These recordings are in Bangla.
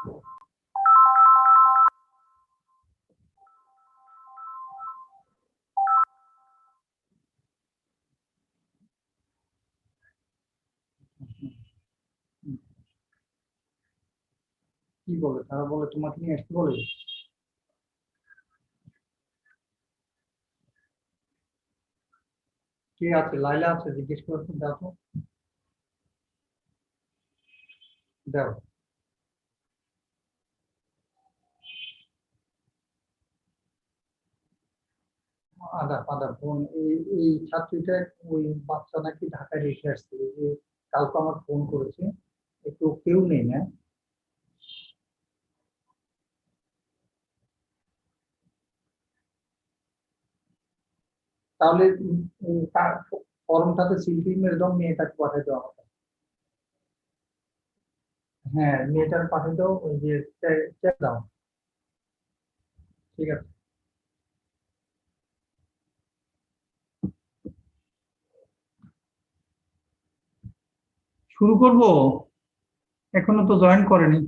কি বলে তারা? বলে তোমাকে নিয়ে আসতে বলে? কে আছে? লাইলা আছে? জিজ্ঞেস করতে দাও তো, দাও। আদা আদা ফোন, এই ছাত্রীটা, ওই বাচ্চা নাকি ঢাকায় রেখে আসছে, এই যে কালকে আমার ফোন করেছে, একটু কেউ নেই না। তাহলে তার ফর্মটাতে সিল মেরে দাও, মেয়েটাকে পাঠিয়ে দাও আমাকে। হ্যাঁ, মেয়েটার পাঠিয়ে দাও, ওই যে চেক দাও। ঠিক আছে, শুরু করব। এখনো তো জয়েন করেনি।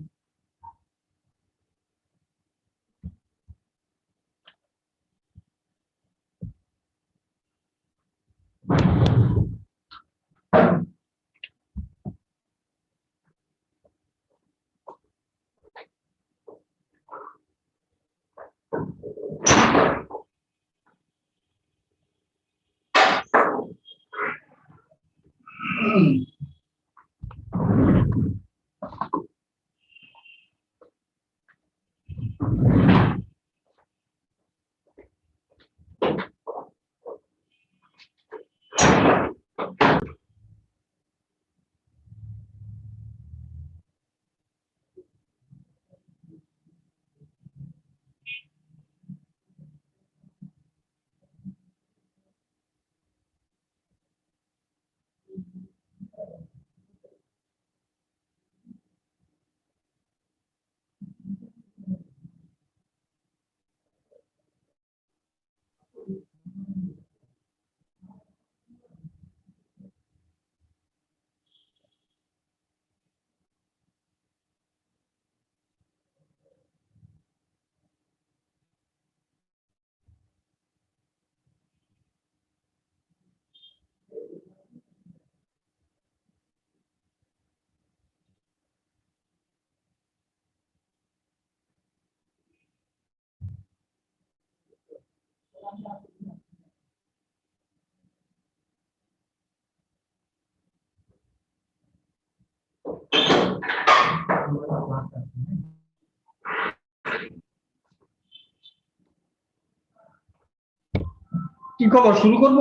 কি খবর? শুরু করব?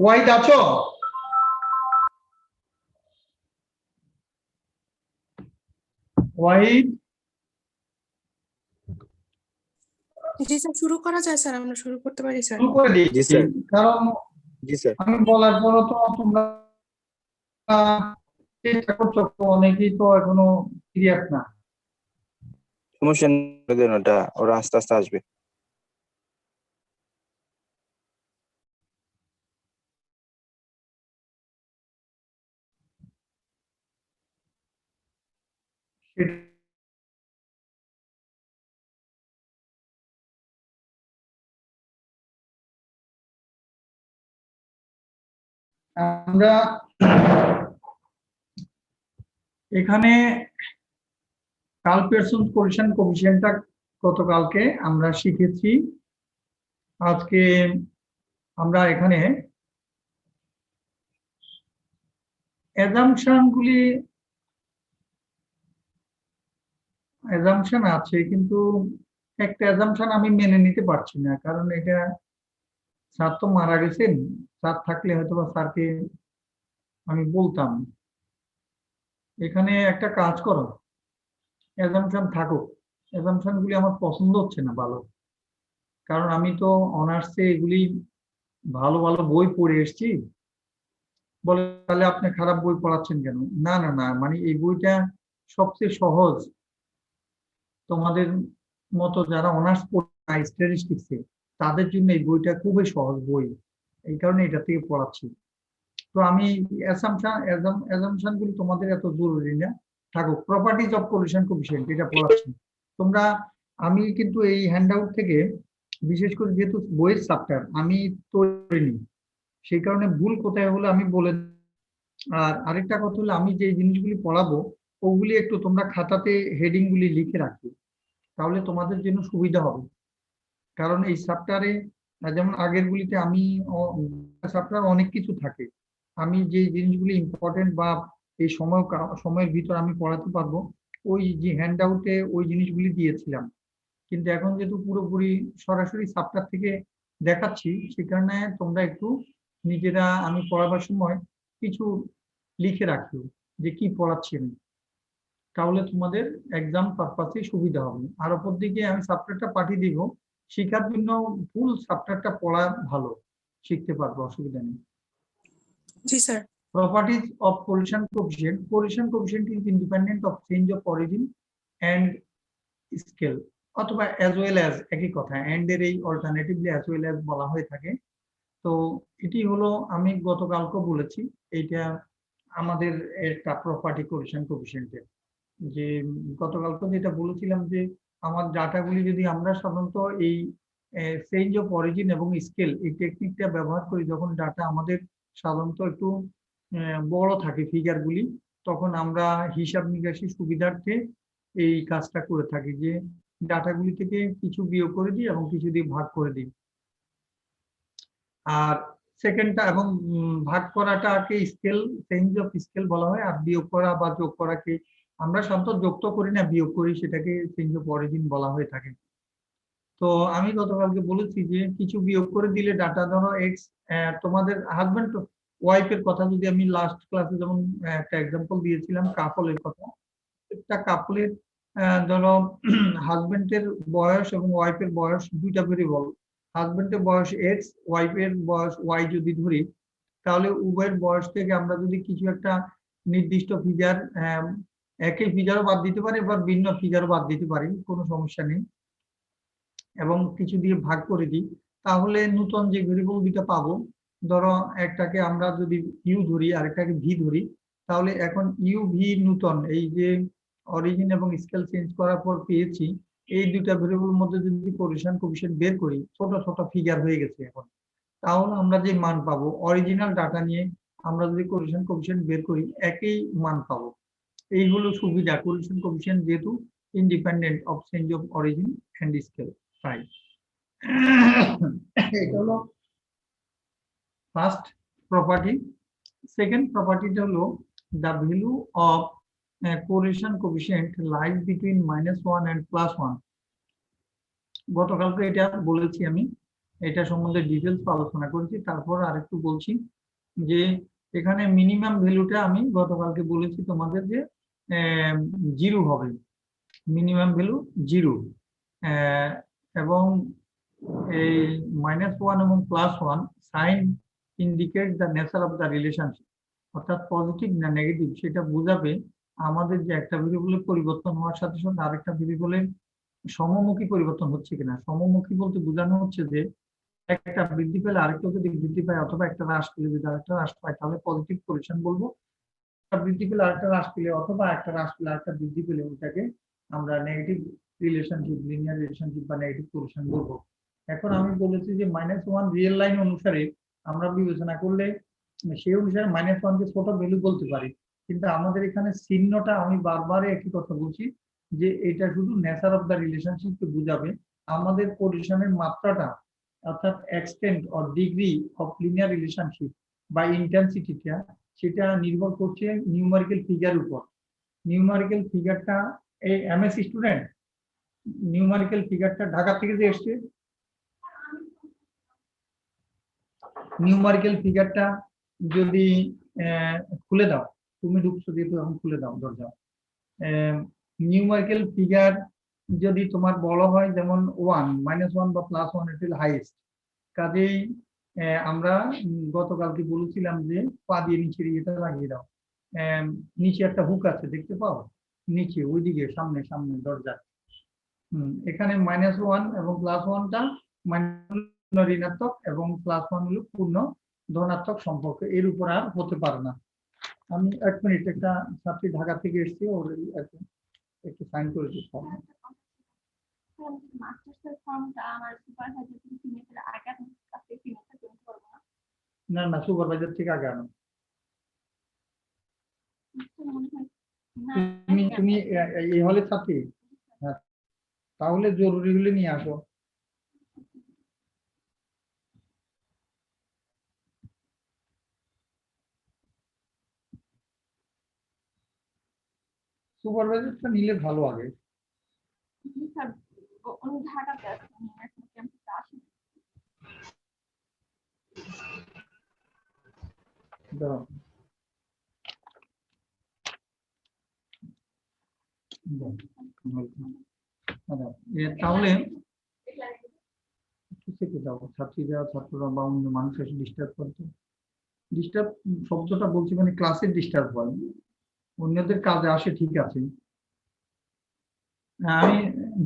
ওয়াইদ আছো? ওয়াইদ? জি স্যার, শুরু করা যায় স্যার, আমরা শুরু করতে পারি স্যার। শুরু করে দিই। জি স্যার। কারণ জি স্যার। আমি বলার পরও তো তোমরা চেষ্টা করছো, তো অনেকেই তো এখনো সিরিয়াস না। সমস্যা নেই, ওটা ওরা আস্তে আস্তে আসবে। আমরা এখানে কাল পেয়ারসন কোলিশন কোএফিসিয়েন্টটা গতকালকে আমরা শিখেছি। আজকে আমরা এখানে অ্যাজাম্পশন আছে, কিন্তু একটা অ্যাজাম্পশন আমি মেনে নিতে পারছি না, কারণ এটা স্যার তো মারা গেছেন, স্যার থাকলে হয়তো বা স্যারকে আমি বলতাম। এখানে একটা কাজ করো, অ্যাজাম্পশন থাকুক, অ্যাজাম্পশন গুলি আমার পছন্দ হচ্ছে না ভালো, কারণ আমি তো অনার্সে এগুলি ভালো ভালো বই পড়ে এসেছি। বলে তাহলে আপনি খারাপ বই পড়াচ্ছেন কেন? না না না, মানে এই বইটা সবচেয়ে সহজ, তোমাদের মতো যারা অনার্স পড়ে স্ট্যাটিস্টিক্সে তাদের জন্য এই বইটা খুবই সহজ বই, এই কারণে এটা থেকে পড়াচ্ছি। তো আমি অ্যাজাম্পশন গুলি তোমাদের এত জরুরি না, থাকুক। প্রপার্টিজ অফ কোলিশন কোএফিসিয়েন্ট এটা পড়াচ্ছি তোমরা। আমি কিন্তু এই হ্যান্ডআউট থেকে বিশেষ করে যেহেতু বইয়ের চ্যাপ্টার আমি তৈরি করিনি, সেই কারণে ভুল কোথায় হলো আমি বলে। আর আরেকটা কথা হলো আমি যে জিনিসগুলি পড়াবো ওগুলি একটু তোমরা খাতাতে হেডিং গুলি লিখে রাখো, তাহলে তোমাদের জন্য সুবিধা হবে। কারণ এই চ্যাপ্টারে যেমন আগের গুলিতে আমি চ্যাপ্টার অনেক কিছু থাকে, আমি যে জিনিসগুলি ইম্পর্টেন্ট বা এই সময়ের ভিতর আমি পড়াতে পারবো ওই যে হ্যান্ড আউটে ওই জিনিসগুলি দিয়েছিলাম। কিন্তু এখন যেহেতু পুরোপুরি সরাসরি চ্যাপ্টার থেকে দেখাচ্ছি, সে কারণে তোমরা একটু নিজেরা আমি পড়াবার সময় কিছু লিখে রাখো যে কি পড়াচ্ছি আমি, তাহলে তোমাদের এক্সাম পারপাসে সুবিধা হবে। আর অপর দিকে আমি চ্যাপ্টারটা পাঠিয়ে দিব, শেখার জন্য ফুল চ্যাপ্টারটা পড়া ভালো, শিখতে পারবো, অসুবিধা নেই। জি sir. Properties of collision coefficient. Collision coefficient is independent of change of origin and scale, অথবা as well as একই কথা, and এর এই অল্টারনেটিভলি as well as বলা হয়ে থাকে। তো এটি হলো আমি গতকালকে বলেছি, এইটা আমাদের একটা প্রপার্টি কোলিশন কোএফিসিয়েন্টের। যে গতকালকে যেটা বলেছিলাম যে আমার ডাটাগুলি যদি আমরা সাধারণত এই চেঞ্জ অফ অরিজিন এবং স্কেল এই টেকনিকটা ব্যবহার করি, যখন ডাটা আমাদের সাধারণত একটু বড় থাকে ফিগারগুলি, তখন আমরা হিসাব নিকাশি সুবিধার্থে এই কাজটা করে থাকি যে ডাটাগুলি থেকে কিছু বিয়োগ করে দিই এবং কিছু দিয়ে ভাগ করে দিই। আর সেকেন্ডটা এবং ভাগ করাটাকে স্কেল, চেঞ্জ অফ স্কেল বলা হয়। আর বিয়োগ করা বা যোগ করাকে আমরা সাধারণত যোগ তো করি না, বিয়োগ করি, সেটাকে চেঞ্জ অফ অরিজিন বলা হয়ে থাকে। তো আমি গতকালকে বলেছি যে কিছু বিয়োগ করে দিলে ডাটা, ধরো এক্স, তোমাদের হাজবেন্ড ওয়াইফের কথা যদি আমি লাস্ট ক্লাসে যেমন একটা এক্সাম্পল দিয়েছিলাম কাপলের কথা, একটা কাপলের ধরো হাজবেন্ডের বয়স এবং ওয়াইফের বয়স দুইটা ভেরিয়েবল, হাজবেন্ডের বয়স এক্স, ওয়াইফের বয়স ওয়াই যদি ধরি, তাহলে উভয়ের বয়স থেকে আমরা যদি কিছু একটা নির্দিষ্ট ফিগার, একই ফিগারও বাদ দিতে পারি বা ভিন্ন ফিগারও বাদ দিতে পারি, কোনো সমস্যা নেই, এবং কিছু দিয়ে ভাগ করে দিই, তাহলে নতুন যে ভেরিয়েবল দুটো পাবো, ধরো একটাকে আমরা যদি ইউ ধরি আর একটাকে ভি ধরি, তাহলে এখন ইউ ভি নতুন এই যে অরিজিন এবং স্কেল চেঞ্জ করার পর পেয়েছি, এই দুইটা ভেরিয়েবলের মধ্যে যদি কোলিশন কোএফিসিয়েন্ট বের করি, ছোট ছোট ফিগার হয়ে গেছে এখন, তাহলে আমরা যে মান পাবো অরিজিনাল ডাটা নিয়ে আমরা যদি কোলিশন কোএফিসিয়েন্ট বের করি একই মান পাবো। এই হলো সুবিধা কোলিশন কোএফিসিয়েন্ট যেহেতু independent of change of origin and scale. তাই এটা হলো ফার্স্ট প্রপার্টি। সেকেন্ড প্রপার্টিটা হলো the value of correlation coefficient lies between -1 and +1। গতকালকে এটা বলেছি আমি, এটা সম্বন্ধে ডিটেলস আলোচনা করেছি, তারপর আরেকটু বলছি যে এখানে মিনিমাম ভ্যালুটা আমি গতকালকে বলেছি তোমাদের যে 0 হবে, মিনিমাম ভ্যালু 0, এবং এই -1 এবং +1 sign indicate the nature of the relationship, অর্থাৎ পজিটিভ না নেগেটিভ সেটা বোঝাবে আমাদের যে একটা ভেরিয়েবলের পরিবর্তন হওয়ার সাথে সাথে আরেকটা ভেরিয়েবলের সমমুখী পরিবর্তন হচ্ছে কিনা। সমমুখী বলতে বোঝানো হচ্ছে যে একটা বৃদ্ধি পেলে আরেকটা যদি বৃদ্ধি পায়, অথবা একটা হ্রাস পেলে যদি আরেকটা হ্রাস পায়, তাহলে পজিটিভ কোরিলেশন বলবো। একটা বৃদ্ধি পেলে আরেকটা হ্রাস পেলে, অথবা একটা হ্রাস পেলে আরেকটা বৃদ্ধি পেলে, ওটাকে আমরা নেগেটিভ রিলেশনশিপ, লিনিয়ার রিলেশনশিপ বা নেগেটিভ কোরিলেশন বলবো। এখন আমি বলেছি যে -1 রিয়েল লাইন অনুসারে আমরা বিবেচনা করলে সেই অনুসারে -1 কে ছোট ভ্যালু বলতে পারি, কিন্তু আমাদের এখানে চিহ্নটা আমি বারবার একই কথা বলছি যে এটা শুধু নেচার অফ দ্য রিলেশনশিপকে বোঝাবে। আমাদের কোরিলেশনের মাত্রাটা, অর্থাৎ extent or degree of linear relationship বা ইন্টেন্সিটিটা, সেটা নির্ভর করছে নিউমেরিক্যাল ফিগার উপর। নিউমেরিক্যাল ফিগারটা এই এমএসসি স্টুডেন্ট, নিউমেরিক্যাল ফিগারটা ঢাকা থেকে যে এসছে, নিউমেরিক্যাল ফিগারটা যদি খুলে দাও, তুমি ঢুকছো যেহেতু এখন খুলে দাও দরজা। নিউমেরিক্যাল ফিগার যদি তোমার বলা হয় যেমন 1, -1 বা +1, এটা হলো হাইয়েস্ট। কাজেই আমরা গতকালকে বলেছিলাম যে পা দিয়ে নিচে এটা লাগিয়ে দাও, নিচে একটা হুক আছে দেখতে পাও, নিচে ওইদিকে সামনে সামনে দরজা। এখানে -1 এবং +1টা ঋণাত্মক এবং +1 হলো পূর্ণ ধনাত্মক সম্পর্ক, এর উপর আর হতে পারে না। আমি 1 মিনিট, একটা ছাত্রী ঢাকা থেকে এসেছি, ওর একটু সাইন করে দিতে হবে। মাস্টার্সের ফর্মটা আমার সুপারভাইজার থেকে সিগনেচার আগে আপনার কাছে সিগনেচার করতে পারবো না। না না, সুপারভাইজার থেকে আগে আনো। মনে হয় না। তুমি এই হলের ছাত্রী? হ্যাঁ, তাহলে জরুরি হলে নিয়ে আসো। সুপারভাইজারটা নিলে ভালো আগে। স্যার উনি ঢাকাতে আছেন, উনি এখন ক্যাম্পাসে আসেন। দাঁড়াও। তাহলে ছাত্রীরা, ছাত্ররা বা অন্য মানুষ এসে ডিস্টার্ব করতো। ডিস্টার্ব শব্দটা বলছি মানে ক্লাসের ডিস্টার্ব হয়, অন্যদের কাজে আসে, ঠিক আছে। আমি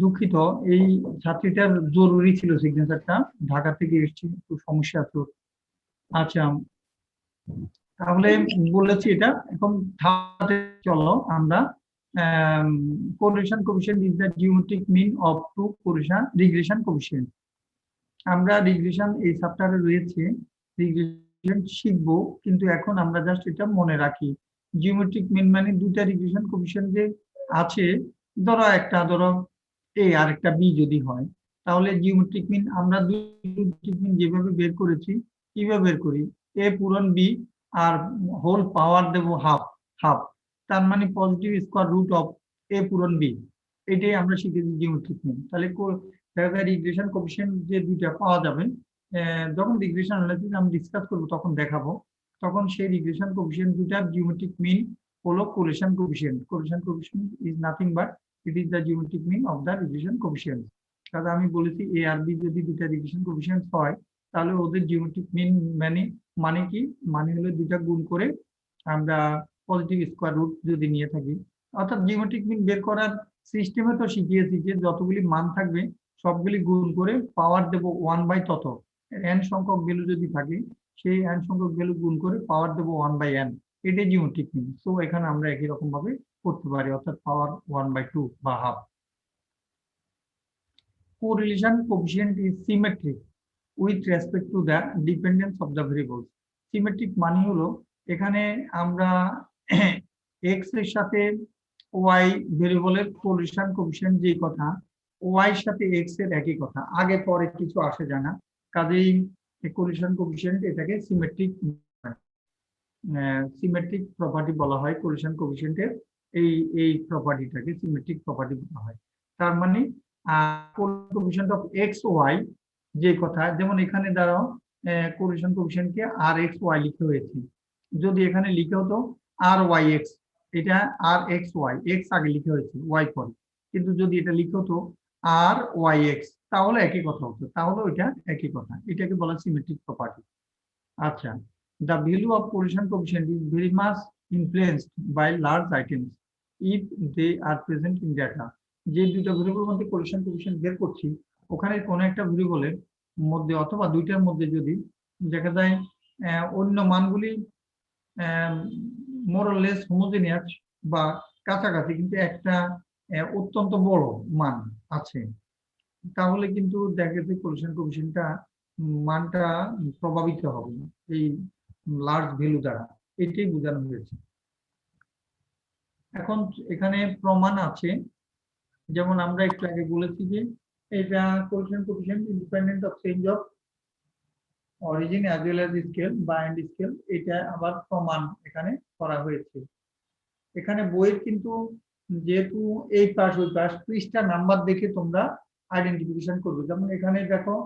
দুঃখিত, এই ছাত্রীটার জরুরি ছিল সিগনেচারটা, ঢাকা থেকে এসেছি, একটু সমস্যা আছে ওর। আচ্ছা, তাহলে বলেছি এটা এখন চলো আমরা correlation coefficient is the geometric mean of two regression coefficient. আমরা রিগ্রেশন এই চ্যাপ্টারে রয়েছে, রিগ্রেশন শিখবো, কিন্তু এখন আমরা জাস্ট এটা মনে রাখি। জিওমেট্রিক মিন মানে দুইটা রিগ্রেশন কোএফিশিয়েন্ট যে আছে, ধরো একটা ধরো এ আর একটা বি যদি হয়, তাহলে জিওমেট্রিক মিন আমরা জিওমেট্রিক মিন যেভাবে বের করেছি, কিভাবে বের করি, এ পূরণ বি আর হোল পাওয়ার দেবো হাফ হাফ, তার মানে পজিটিভ স্কোয়ার রুট অফ এ পূরণ বি। এটাই আমরা শিখেছি জিওমেট্রিক মিন। তাহলে রিগ্রেশন কোএফিশিয়েন্ট যে দুইটা পাওয়া যাবে, যখন রিগ্রেশন অ্যানালাইসিস আমি ডিসকাস করব তখন দেখাবো, তখন সেই রিগ্রেশন কোএফিশিয়েন্ট দুটার জিওমেট্রিক মিন হলো correlation coefficient. Correlation coefficient is nothing but it is the geometric mean of the regression coefficient. কারণ আমি বলেছি এ আর বি যদি দুইটা রিগ্রেশন কোএফিশিয়েন্ট হয়, তাহলে ওদের জিওমেট্রিক মিন মানে কি, মানে হলো দুইটা গুণ করে আমরা পজিটিভ স্কোয়ার রুট যদি নিয়ে থাকি, অর্থাৎ জিওমেট্রিক মিন বের করার সিস্টেমে তো শিখিয়েছি যে যতগুলি মান থাকবে সবগুলি গুণ করে পাওয়ার দেব 1/, তত n সংখ্যক ভ্যালু যদি থাকে সেই n সংখ্যক ভ্যালু গুণ করে পাওয়ার দেব 1/n, এটাই জিওমেট্রিক মিন। সো এখানে আমরা একই রকম ভাবে করতে পারি, অর্থাৎ পাওয়ার 1/2 বা half. Correlation coefficient is symmetric with respect to the dependence of the variables. Symmetric মানে হলো এখানে আমরা x এর সাথে y ভেরিয়েবলের কোরিলেশন কোএফিশিয়েন্ট যে কথা, y এর সাথে x এর একই কথা, আগে পরে কিছু আসে যায় না, কাজেই কোরিলেশন কোএফিশিয়েন্ট এটাকে সিমেট্রিক সিমেট্রিক প্রপার্টি বলা হয়। কোরিলেশন কোএফিশিয়েন্টের এই প্রপার্টিটাকে সিমেট্রিক প্রপার্টি বলা হয়। তার মানে কোরিলেশন অফ এক্স ওয়াই যে কথা, যেমন এখানে দাঁড়াও কোরিলেশন কোএফিশিয়েন্টকে আর এক্স ওয়াই লিখে হয়েছে, যদি এখানে লিখে হতো আর ওয়াই এক্স, এটা আর এক্স ওয়াই, এক্স আগে লিখে হয়েছে ওয়াই পরে, কিন্তু যদি এটা লিখে হতো আর ওয়াই এক্স তাহলে একই কথা হতো, তাহলে ওইটা একই কথা, এটাকে বলা সিমেট্রিক প্রপার্টি। আচ্ছা, the value of correlation coefficient is very much influenced by large items if they are present in data. যে দুটো ভেরিয়েবল মধ্যে কোরিলেশন কোএফিশিয়েন্ট বের করছি, ওখানে কোন একটা ভেরিয়েবলের মধ্যে অথবা দুইটার মধ্যে যদি দেখা যায় অন্য মানগুলি মোর অর লেস হোমোজেনিয়াস বা কাছাকাছি, কিন্তু একটা অত্যন্ত বড় মান আছে, তাহলে কিন্তু দেখা যাচ্ছে কোরিলেশন কোএফিশিয়েন্টটা মানটা প্রভাবিত হবে এই লার্জ ভ্যালু দ্বারা, এটাই বোঝানো হয়েছে। এখন এখানে প্রমাণ আছে, যেমন আমরা একটু আগে বলেছি যে এটা correlation coefficient independent of change of origin as well as scale বা এন্ড স্কেল, এটা আবার প্রমাণ এখানে করা হয়েছে। এখানে বইয়ের কিন্তু যেহেতু এই পাশ ওই পাশ পৃষ্ঠা নাম্বার দেখে তোমরা আইডেন্টিফিকেশন করবে, যেমন এখানে দেখো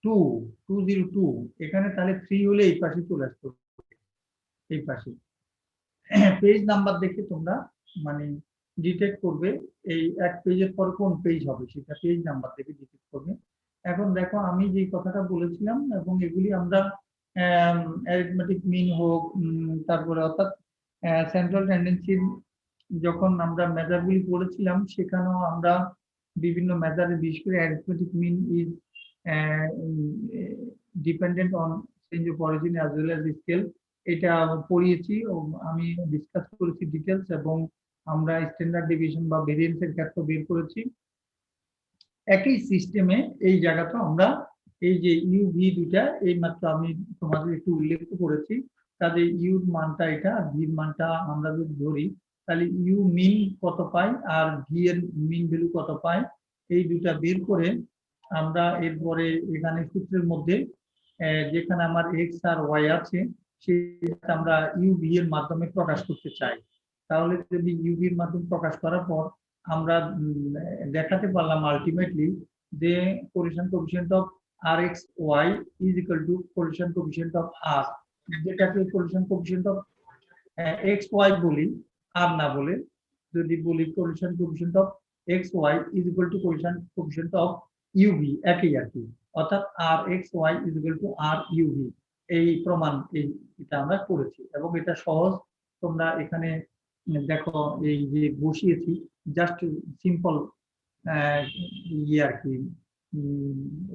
202, এখানে তাহলে 3 হলে এই পাশে চলে আসতো, এই পাশে পেজ নাম্বার দেখে তোমরা মানে ডিটেক্ট করবে এই এক পেজের পর কোন পেজ হবে, সেটা পেজ নাম্বার দেখে ডিটেক্ট করবে। এখন দেখো আমি যে কথাটা বলেছিলাম, এবং এগুলি আমরা অ্যারিথমেটিক মিন হোক, তারপরে অর্থাৎ সেন্ট্রাল টেন্ডেন্সি যখন আমরা মেজারগুলি পড়েছিলাম, সেখানেও আমরা বিভিন্ন মেজারে, বিশেষ করে arithmetic mean is dependent on change of origin as well as scale, এটা পড়িয়েছি ও আমি ডিসকাস করেছি ডিটেলস, এবং আমরা স্ট্যান্ডার্ড ডিভিশন বা ভেরিয়েন্সের ক্ষেত্রে বের করেছি। একই সিস্টেমে এই জায়গাটা আমরা এই যে ইউ ভি দুটা এই মাত্র আমি তোমাদের একটু উল্লেখ করেছি, কাজে ইউর মানটা এটা আর ভির মানটা আমরা যদি ধরি তাহলে ইউ মিন কত পাই আর ভি এর মিন ভ্যালু কত পাই, এই দুটা বের করে আমরা এরপরে এখানে সূত্রের মধ্যে যেখানে আমার এক্স আর ওয়াই আছে সেটা আমরা ইউ ভি এর মাধ্যমে প্রকাশ করতে চাই। তাহলে যদি ইউ ভি এর মাধ্যমে প্রকাশ করার পর আমরা দেখাতে পারলাম আলটিমেটলি যে correlation coefficient of r x y is equal to correlation coefficient of r, যেটাকে correlation coefficient of x y বলি, আর না বলে যদি বলি correlation coefficient of x y is equal to correlation coefficient of u v, একই আর কি, অর্থাৎ r x y is equal to r u v. এই প্রমাণ এটা আমরা করেছি এবং এটা সহজ। তোমরা এখানে দেখো এই যে বসিয়েছি জাস্ট সিম্পল ইয়ে আর কি,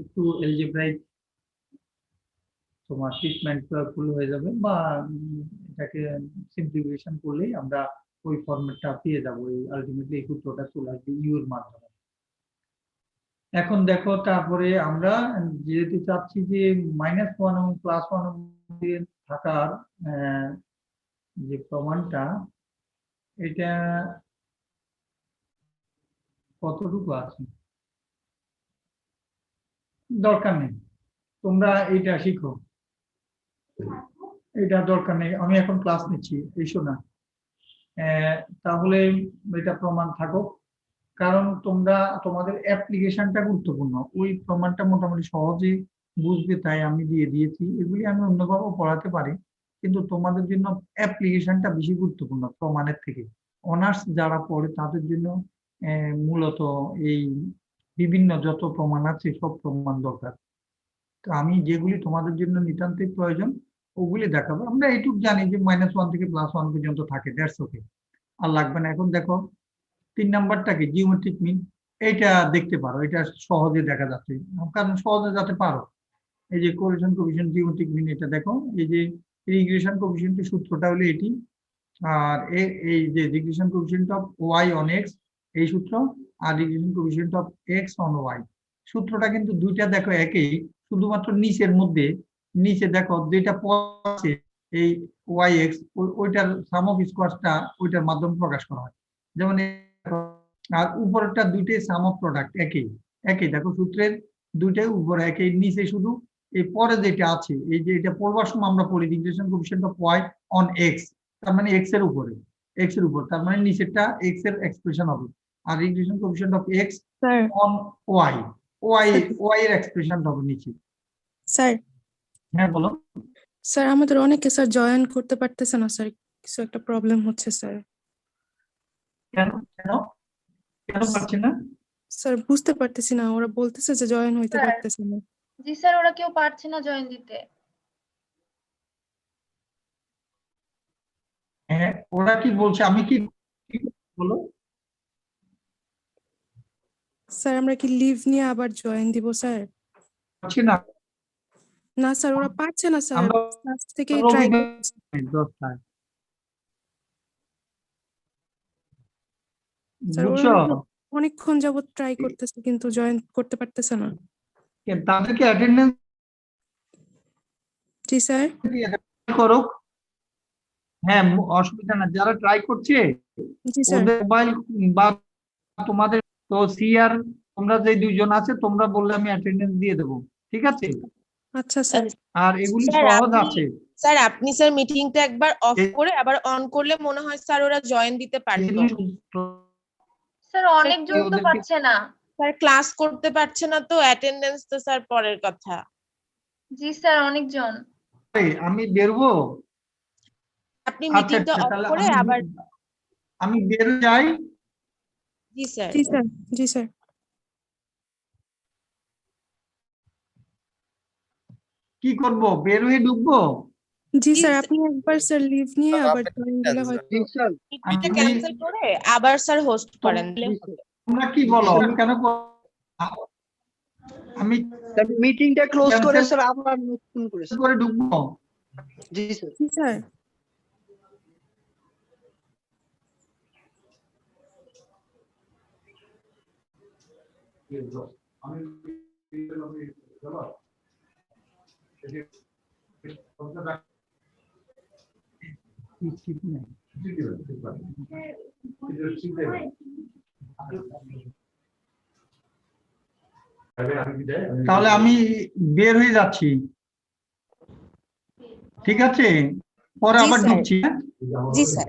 একটু এলজেব্রাইক তোমার ট্রিটমেন্ট করলে হয়ে যাবে, বা এটাকে সিম্পলিফিকেশন করলেই আমরা ওই ফরম্যাটটা পেয়ে যাবো। এই আলটিমেটলি এই সূত্রটা চলে আসবে ইউ এর মাধ্যমে। এখন দেখো তারপরে আমরা যেহেতু চাচ্ছি যে -1 এবং +1 থাকার যে প্রমাণটা এটা কতটুকু আছে দরকার নেই, তোমরা এটা শিখো, এটা দরকার নেই, আমি এখন ক্লাস নিচ্ছি এসো না। তাহলে এটা প্রমাণ থাকুক, কারণ তোমরা তোমাদের অ্যাপ্লিকেশনটা গুরুত্বপূর্ণ, ওই প্রমাণটা মোটামুটি সহজে বুঝবে তাই আমি দিয়ে দিয়েছি। এগুলি আমি অন্যভাবেও পড়াতে পারি, কিন্তু তোমাদের জন্য অ্যাপ্লিকেশনটা বেশি গুরুত্বপূর্ণ প্রমাণের থেকে। অনার্স যারা পড়ে তাদের জন্য মূলত এই বিভিন্ন যত প্রমাণ আছে সব প্রমাণ দরকার। তো আমি যেগুলি তোমাদের জন্য নিতান্তই প্রয়োজন ওগুলি দেখাবো। আমরা এইটুকু জানি যে -1 থেকে +1 পর্যন্ত থাকে, দ্যাটস ওকে, আর লাগবে না। এখন দেখো 3 নাম্বারটা কি, জিওমেট্রিক মিন, এটা দেখতে পারো, এটা সহজে দেখা যাচ্ছে, কারণ সহজে যাতে পারো। এই যে কোরিলেশন কোএফিসিয়েন্ট জিওমেট্রিক মিন, এটা দেখো এই যে রিগ্রেশন কোএফিসিয়েন্টের সূত্রটা হলো এটি, আর এই যে regression coefficient of Y on x এই সূত্র, আর regression coefficient of x on y সূত্রটা কিন্তু দুইটা দেখো একই, শুধুমাত্র নিচের মধ্যে নিচে দেখো যেটা আছে এই ওয়াই এক্স ওইটার সাম অফ স্কোয়ারটা ওইটার মাধ্যমে প্রকাশ করা হয়, যেমন আর উপরেরটা দুইটাই সাম অফ প্রোডাক্ট একই একই, দেখো সূত্রের দুইটাই উপরে একই, নিচে শুধু এই পরে যেটা আছে এই যে এটা পড়বার সময় আমরা পড়ি regression coefficient of Y on X, তার মানে এক্স এর উপরে, এক্স এর উপর, তার মানে নিচেরটা এক্স এর এক্সপ্রেশন হবে, আর regression coefficient of x sir on y y এর এক্সপ্রেশন হবে নিচে। স্যার হ্যাঁ বলো। স্যার আমাদের অনেকে স্যার জয়েন করতে পারতেছে না স্যার, কিছু একটা প্রবলেম হচ্ছে স্যার। কেন কেন কেন পারছি না? স্যার বুঝতে পারতেছি না, ওরা বলতেছে যে জয়েন হইতে স্যার। পারতেছে না। জি স্যার, ওরা কেউ পারছে না জয়েন দিতে। হ্যাঁ ওরা কি বলছে, আমি কি বলো? স্যার আমরা কি লিভ নিয়ে আবার জয়েন দিব স্যার? পারছি না না স্যার ওরা পারছে না স্যার, আমরা আজ থেকে ট্রাই করতেছে। 10টায় স্যার বুঝছো? ওরা অনেকক্ষণ যাবত ট্রাই করতেছে কিন্তু জয়েন করতে পারতেছে না। তাদেরকে অ্যাটেন্ডেন্স জি স্যার। করো। হ্যাঁ অসুবিধা না, যারা ট্রাই করছে জি স্যার। ওদের মোবাইল বা তোমাদের তো সিআর তোমরা যে দুইজন আছে তোমরা বললে আমি অ্যাটেন্ডেন্স দিয়ে দেবো, ঠিক আছে? আচ্ছা স্যার। আর এগুলি স্যার, সহজ আপনি- আছে। স্যার আপনি স্যার মিটিংটা একবার অফ এ- করে আবার অন করলে মনে হয় স্যার ওরা জয়েন দিতে পারতো। স্যার অনেকজন তো ওদেরকে- পারছে না। স্যার ক্লাস করতে পারছে না তো, অ্যাটেন্ডেন্স তো স্যার পরের কথা। জি স্যার অনেকজন। আমি বেরবো। আপনি আচ্ছা মিটিংটা অফ তাহলে করে আবার। আমি বের যাই। জি স্যার। জি স্যার। জি স্যার। কি করব, বের হয়ে ঢুকবো? জি স্যার স্যার। আপনি একবার স্যার লিভ নিয়ে আবার জয়েন দিলে হয়তো। মিটিংটা আমি- ক্যান্সেল করে আবার স্যার হোস্ট করেন। তোমরা কি বলো, আমি কেন আমি মিটিংটা ক্লোজ করে Cancel- স্যার আবার নতুন করে করে ঢুকবো? জি স্যার। জি স্যার। ঠিক নেই। তাহলে আমি বের হয়ে যাচ্ছি, ঠিক আছে, পরে জি আবার স্যার। ঢুকছি, হ্যাঁ? জি স্যার।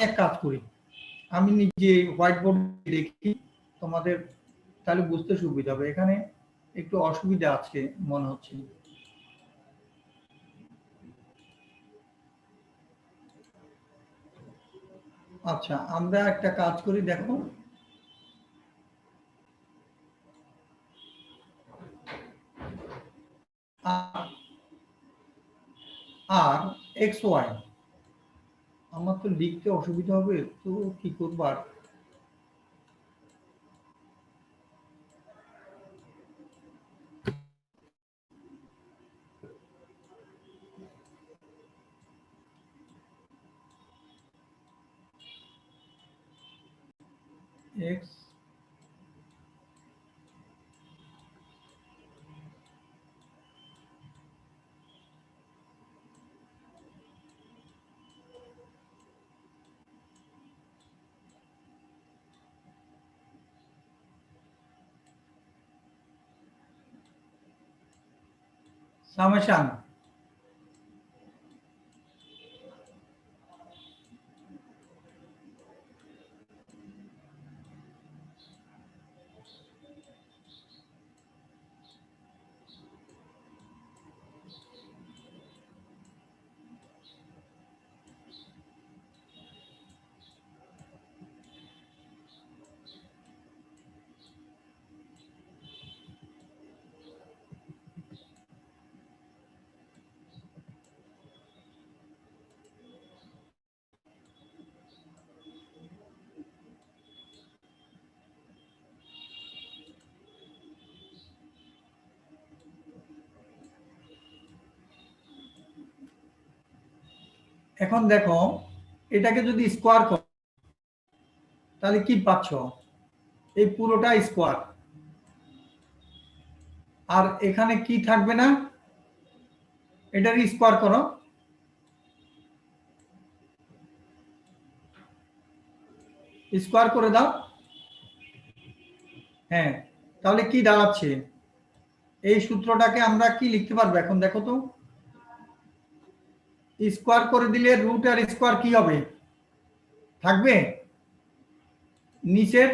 এক কাজ করি, আমি নিজে হোয়াইট বোর্ড দেখি তোমাদের, তাহলে বুঝতে সুবিধা হবে। এখানে একটু অসুবিধা আছে মনে হচ্ছে। আচ্ছা, আমরা একটা কাজ করি, দেখো আর এক্স ওয়াই, আমার তো লিখতে অসুবিধা হবে, তো কি করবার, এক্স সামেশন এখন দেখো এটাকে যদি স্কোয়ার করো তাহলে কি পাচ্ছ, এই পুরোটা স্কোয়ার, আর এখানে কি থাকবে না, এটার স্কোয়ার করো, স্কোয়ার করে দাও। হ্যাঁ, তাহলে কি দাঁড়াচ্ছে, এই সূত্রটাকে আমরা কি লিখতে পারবো এখন দেখো তো, স্কোয়ার করে দিলে রুট আর স্কোয়ার কি হবে, থাকবে, নিচের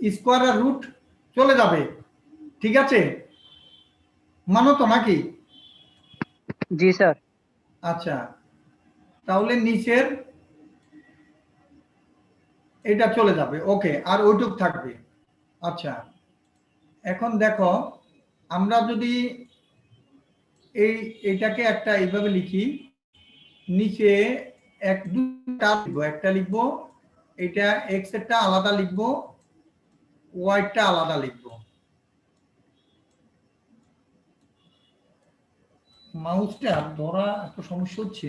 স্কোয়ার আর রুট চলে যাবে, ঠিক আছে, মানো তো নাকি? জি স্যার। আচ্ছা, তাহলে নিচের এটা চলে যাবে, ওকে, আর ওইটুক থাকবে। আচ্ছা, এখন দেখো আমরা যদি এইটাকে একটা এইভাবে লিখি, নিচে একটা লিখবো, এটা এক্স এরটা আলাদা লিখবো, ওয়াইটা আলাদা লিখবো। মাউসটা ধরা একটা সমস্যা হচ্ছে,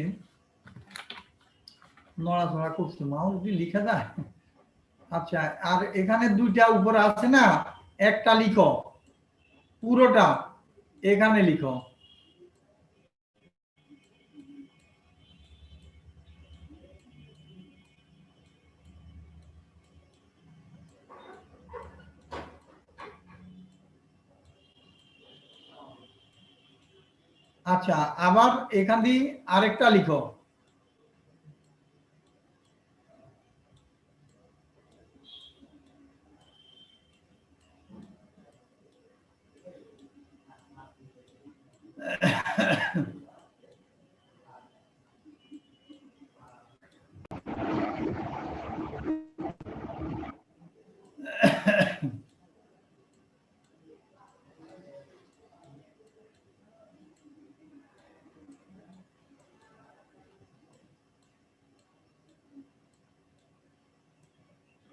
নড়াচড়া করছে, মাউস দিয়ে লিখা যায়। আচ্ছা, আর এখানে দুইটা উপরে আছে না, একটা লিখো, পুরোটা এখানে লিখো। আচ্ছা, আবার এখান দিয়ে আরেকটা লিখো,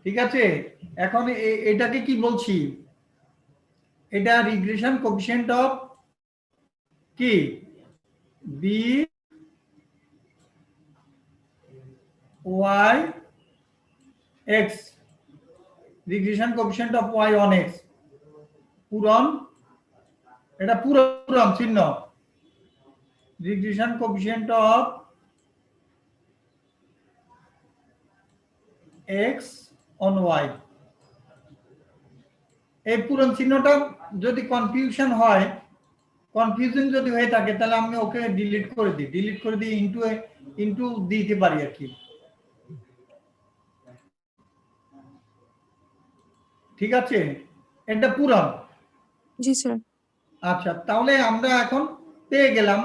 ঠিক আছে। এখন এটাকে কি বলছি, এটা রিগ্রেশন কোএফিশিয়েন্ট অফ কি B Y X, regression coefficient of Y on X, পূরণ, এটা পূরণ চিহ্ন, regression coefficient of x on Y, এই পূরণ চিহ্নটা যদি কনফিউশন হয়, কনফিউজিং যদি হয়ে থাকে, তাহলে আমি ওকে ডিলিট করে দিই, ইনটু দিতে পারি আর কি, ঠিক আছে, এটা পূরণ। জি স্যার। আচ্ছা, তাহলে আমরা এখন পেয়ে গেলাম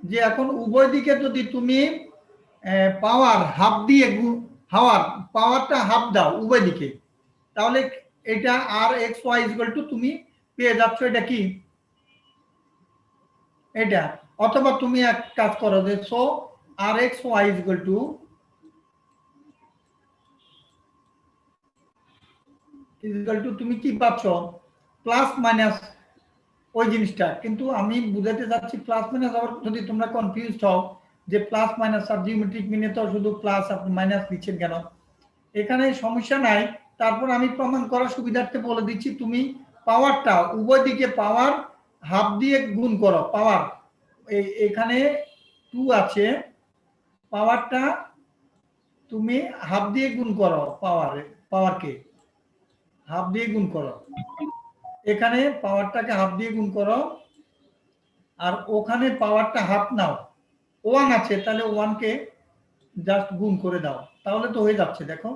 যে এখন উভয় দিকে যদি তুমি পাওয়ার হাফ দিয়ে পাওয়ারটা হাফ দাও উভয় দিকে, তাহলে এটা আর এক্স ওয়াই ইকুয়াল টু তুমি পেয়ে যাচ্ছ এটা কি, এটা। অথবা তুমি এক কাজ করো যে so R x Y equal to তুমি কি পাচ্ছ, প্লাস মাইনাস ওই জিনিসটা। কিন্তু আমি বুঝাতে চাচ্ছি প্লাস মাইনাস, আবার যদি তোমরা কনফিউজড হও যে প্লাস মাইনাস আর জিওমেট্রিক মিনে তো শুধু প্লাস আপনি মাইনাস দিচ্ছেন কেন, এখানে সমস্যা নাই। তারপর আমি প্রমাণ করার সুবিধার্থে বলে দিচ্ছি, তুমি পাওয়ারটা উভয় দিকে পাওয়ার হাফ দিয়ে গুণ করো। পাওয়ার এখানে 2 আছে, পাওয়ারটা তুমি হাফ দিয়ে গুণ করো, পাওয়ারকে হাফ দিয়ে গুণ করো, এখানে পাওয়ারটাকে হাফ দিয়ে গুণ করো, আর ওখানে পাওয়ারটা হাফ নাও, 1 আছে তাহলে 1 কে জাস্ট গুণ করে দাও, তাহলে তো হয়ে যাচ্ছে। দেখো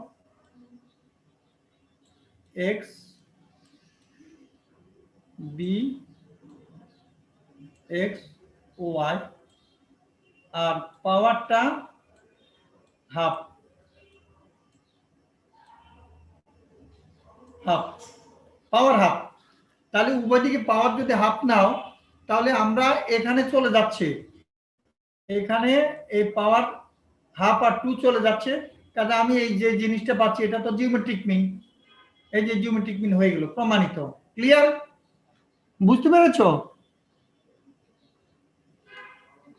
এক্স বি এক্স ওয়াই আর পাওয়ারটা হাফ পাওয়ার হাফ, তাহলে উভয় দিকে পাওয়ার যদি হাফ নাও তাহলে আমরা এখানে চলে যাচ্ছে, এখানে এই পাওয়ার হাফ আর 2 চলে যাচ্ছে, কারণ আমি এই যে জিনিসটা পাচ্ছি এটা তো জিওমেট্রিক মিন, এই যে জিওমেট্রিক মিন হয়ে গেল, প্রমাণিত। ক্লিয়ার? বুঝতে পেরেছো?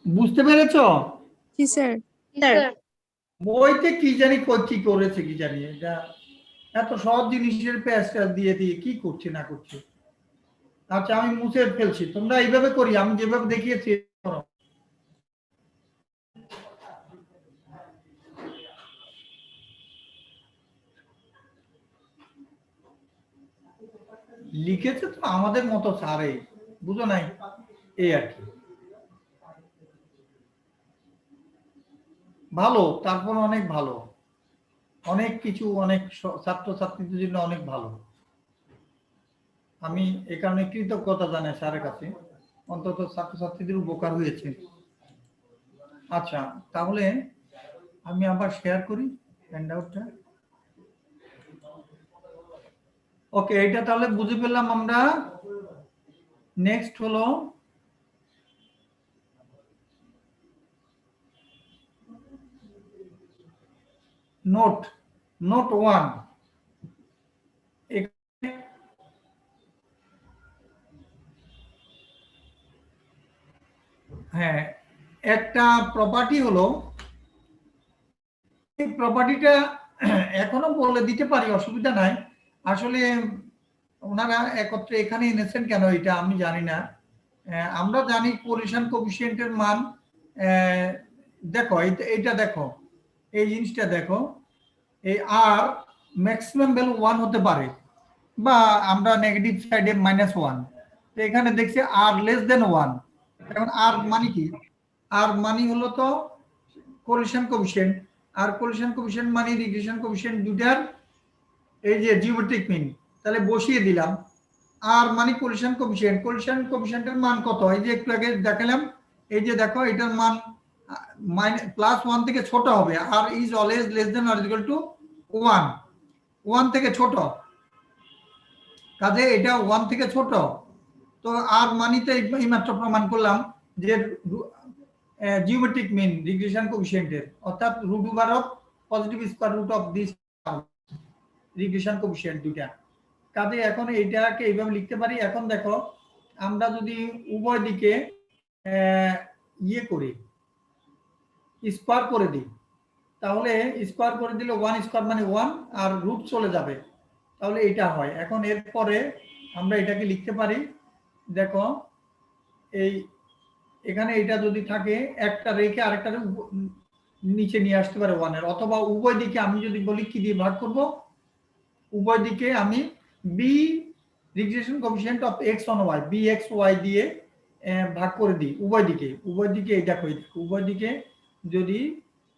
বুঝতে পেরেছো? জি স্যার। বইতে কি জানি কি করেছে কি জানি, এটা এত সহজ জিনিসের প্যাচটা দিয়ে দিয়ে কি করছে না করছে। আচ্ছা আমি মুছে ফেলছি, তোমরা এইভাবে করি, আমি যেভাবে দেখিয়েছি করো। লিখেছে তো আমাদের মতো স্যারে, বুঝো নাই, এই আর কি। ভালো, তারপর অনেক ভালো, অনেক কিছু, অনেক ছাত্রছাত্রীদের জন্য অনেক ভালো। আমি এ কারণে কৃতজ্ঞতা জানাই স্যারের কাছে, অন্তত ছাত্রছাত্রীদের উপকার হয়েছে। আচ্ছা তাহলে আমি আবার শেয়ার করি হ্যান্ডআউটটা। ওকে, এটা তাহলে বুঝে পেলাম আমরা। নেক্সট হলো নোট 1। হ্যাঁ, একটা প্রপার্টি হলো, এই প্রপার্টিটা এখনো বলে দিতে পারি, অসুবিধা নাই। আসলে ওনারা একত্রে এখানে এনেছেন কেন এটা আমি জানি না। আমরা জানি কোলিশন কোএফিসিয়েন্টের মান, দেখো এইটা দেখো, এই জিনিসটা দেখো, এই আর ম্যাক্সিমাম ভ্যালু 1 হতে পারে, বা আমরা নেগেটিভ সাইডে -1, তো এখানে দেখছি আর লেস দেন 1। এখন আর মানে কি, আর মানে হলো তো কোলিশন কোএফিসিয়েন্ট, আর কোলিশন কোএফিসিয়েন্ট মানে রিগ্রেশন কোএফিসিয়েন্ট দুটার এই যে জিওমেট্রিক মিন, তাহলে বসিয়ে দিলাম। আর মানে কোলিশন কোএফিসিয়েন্টের মান কত, এই যে একটু আগে দেখালাম, এই যে দেখো এটার মান +1 থেকে ছোট হবে, r is always less than or equal to 1 থেকে ছোট, কাজে এটা 1 থেকে ছোট। তো আর মানিতে এইমাত্র প্রমাণ করলাম যে জিওমেট্রিক মিন রিগ্রেশন কোএফিসিয়েন্টের, অর্থাৎ √over of positive square root of this regression coefficient দুটা। কাজে এখন এইটাকে এইভাবে লিখতে পারি। এখন দেখো আমরা যদি উভয় দিকে ইয়ে করি, স্কয়ার করে দিই, তাহলে স্কয়ার করে দিলে 1 স্কয়ার মানে 1, আর রুট চলে যাবে, তাহলে এটা হয়। এখন এরপরে আমরা এটাকে লিখতে পারি, দেখো এই এখানে এটা যদি থাকে, একটা রেখে আরেকটা নিচে নিয়ে আসতে পারে 1 এর, অথবা উভয় দিকে আমি যদি বলি কি দিয়ে ভাগ করব, উভয় দিকে আমি B regression coefficient of x on Y, B X Y দিয়ে ভাগ করে দিই উভয় দিকে এটা কই, উভয় দিকে যদি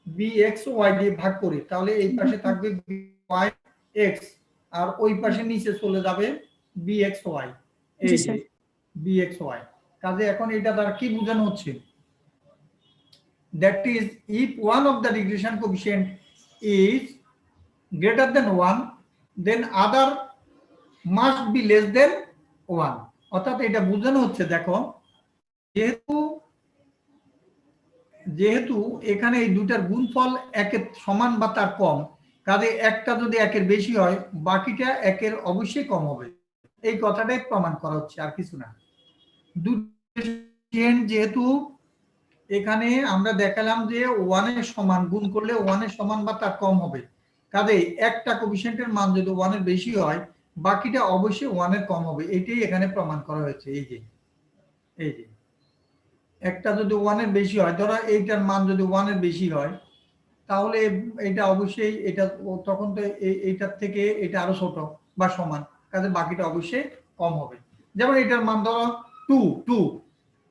বি এক্স ওয়াই দিয়ে ভাগ করি, তাহলে এই পাশে থাকবে ওয়াই এক্স, আর ওই পাশে নিচে চলে যাবে bxy, এই জি যে স্যার। bxy। কাজে এখন এটা দ্বারা কি বোঝানো হচ্ছে? That is, if one of the regression coefficient is greater than 1, then other must be less than 1। অর্থাৎ এটা বোঝানো হচ্ছে, দেখো যেহেতু যেহেতু এখানে এই দুটার গুণফল একের সমান বা তার কম, কাজে একটা যদি একের বেশি হয় বাকিটা একের অবশ্যই কম হবে। এই কথাটাই প্রমাণ করা হচ্ছে, আর কিছু না। যেহেতু এখানে আমরা দেখালাম যে 1 এর সমান গুণ করলে 1 এর সমান বা তার কম হবে, কাজে একটা কোএফিসিয়েন্টের মান যদি 1 এর বেশি হয় বাকিটা অবশ্যই 1 এর কম হবে। এটাই এখানে প্রমাণ করা হয়েছে। এই যে একটা যদি 1 এর বেশি হয়, ধরো এইটার মান যদি 1 এর বেশি হয়, তাহলে এটা অবশ্যই এটা তখন তো এইটার থেকে এটা আরো ছোট বা সমান, কাজে বাকিটা অবশ্যই কম হবে। যেমন এটার মান ধরো 2,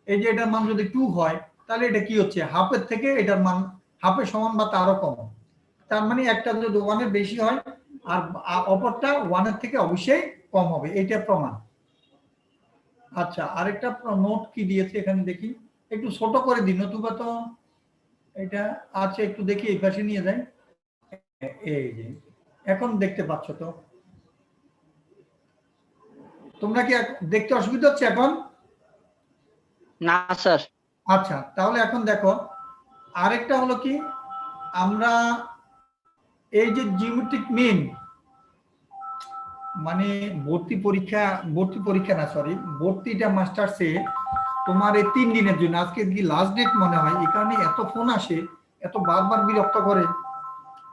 এই যে এটার মান যদি 2 হয়, তাহলে এটা কি হচ্ছে, হাফের থেকে এটার মান হাফের সমান বা তারও কম। তার মানে একটা যদি 1 এর বেশি হয় আর অপরটা 1 এর থেকে অবশ্যই কম হবে, এটা প্রমাণ। আচ্ছা, আরেকটা নোট কি দিয়েছে এখানে দেখি, একটু ছোট করে দিন, নতুবা তো এটা আছে, একটু দেখি এই পাশে নিয়ে যাই। এই যে এখন দেখতে পাচ্ছ তো? তোমরা কি দেখতে অসুবিধা হচ্ছে এখন? না স্যার। আচ্ছা, তাহলে এখন দেখো আরেকটা হলো কি, আমরা এই যে জিওমেট্রিক মিন, মানে ভর্তি পরীক্ষা না, সরি, ভর্তিটা মাস্টার্সে তোমার এই 3 দিনের জন্য, আজকে কি লাস্ট ডেট মনে হয়, এই কারণে এত ফোন আসে, এত বারবার বিরক্ত করে।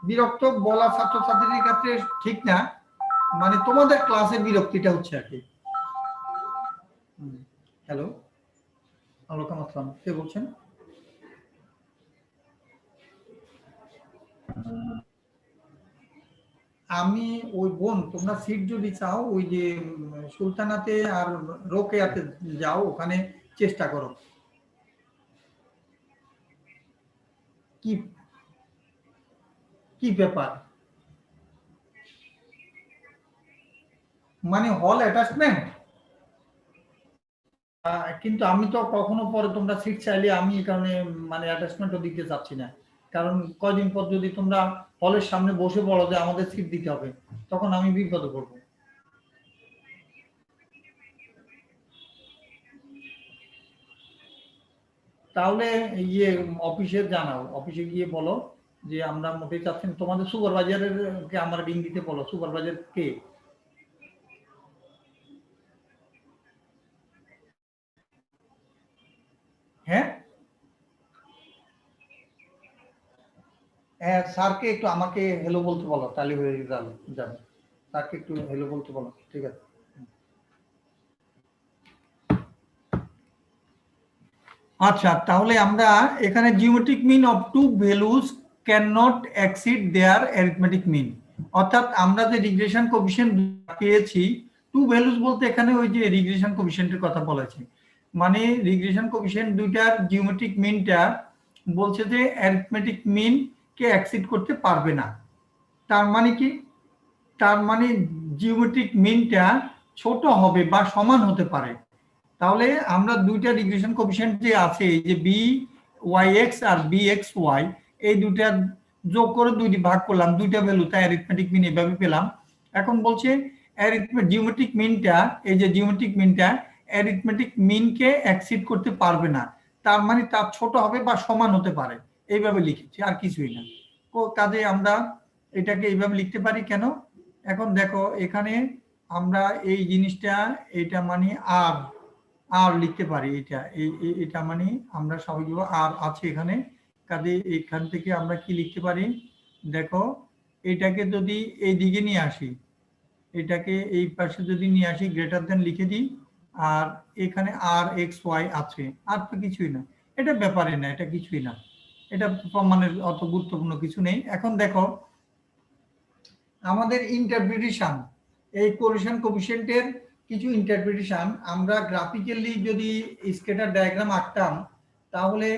বিরক্ত বলা ছাত্রছাত্রীদের ক্ষেত্রে ঠিক না, মানে তোমাদের ক্লাসের বিরক্তিটা হচ্ছে আর কি। হ্যালো, ওয়ালাইকুম আসসালাম, কে বলছেন? আমি ওই বোন, তোমরা সিট যদি চাও ওই যে সুলতানাতে আর রোকেয়াতে যাও, ওখানে চেষ্টা করো। কি কি ব্যাপার, মানে হল অ্যাটাচমেন্ট? কিন্তু আমি তো কখনো পরে তোমরা সিট চাইলে আমি এই কারণে মানে অ্যাটাচমেন্টও দিতে চাচ্ছি না, কারণ কয়দিন পর যদি তোমরা হলের সামনে বসে বলো যে আমাদের সিট দিতে হবে, তখন আমি বিপদে পড়বো। তাহলে ইয়ে অফিসে জানাও, অফিসে গিয়ে বলো যে আমরা মোটেই চাচ্ছি না। তোমাদের সুপারভাইজারের কে আমার রিং দিতে বলো। সুপারভাইজার কে? হ্যাঁ, হ্যাঁ, স্যারকে একটু আমাকে হ্যালো বলতে বলো, তাহলে হয়ে যাবে। স্যারকে একটু হ্যালো বলতে বলো, ঠিক আছে? আচ্ছা, তাহলে আমরা এখানে geometric mean of two values can not exceed their arithmetic mean, অর্থাৎ আমরা যে রিগ্রেশন কোএফিসিয়েন্ট পেয়েছি, টু ভ্যালুস বলতে এখানে ওই যে রিগ্রেশন কোএফিসিয়েন্টের কথা বলেছে, মানে রিগ্রেশন কোএফিসিয়েন্ট দুইটার জিওমেট্রিক মিনটা বলছে যে অ্যারিথমেটিক মিন কে এক্সিড করতে পারবে না। তার মানে কি? তার মানে জিওমেট্রিক মিনটা ছোট হবে বা সমান হতে পারে। তাহলে আমরা দুইটা রিগ্রেশন কোএফিসিয়েন্ট যে আছে, এই যে BYX আর BXY, এই দুইটা যোগ করে দুইটি ভাগ করলাম, দুইটা ভ্যালু, তাই অ্যারিথমেটিক মিন এভাবে পেলাম। এখন বলছে জিওমেট্রিক মিনটা, এই যে জিওমেট্রিক মিনটা অ্যারিথমেটিক মিনকে এক্সিড করতে পারবে না, তার মানে তার ছোট হবে বা সমান হতে পারে, এইভাবে লিখেছি, আর কিছুই না। কাজে আমরা এটাকে এইভাবে লিখতে পারি কেন? এখন দেখো এখানে আমরা এই জিনিসটা, এটা মানে আর আর লিখতে পারি, এটা মানে আমরা স্বাভাবিকভাবে আর আছে এখানে, কাজে এখান থেকে আমরা কি লিখতে পারি, দেখো এটাকে যদি এই দিকে নিয়ে আসি, এটাকে এই পাশে যদি নিয়ে আসি, গ্রেটার দেন লিখে দিই, আর এখানে আর এক্স ওয়াই আছে, আর তো কিছুই না, এটা ব্যাপারে না, এটা কিছুই না, এটা প্রমাণের অত গুরুত্বপূর্ণ কিছু নেই। এখন দেখো আমাদের ইন্টারপ্রিটেশন, এই কোরিলেশন কোএফিসিয়েন্টের কিছু ইন্টারপ্রিটেশন, আমরা গ্রাফিক্যালি যদি স্কেটার ডায়াগ্রাম আঁকতাম, তাহলে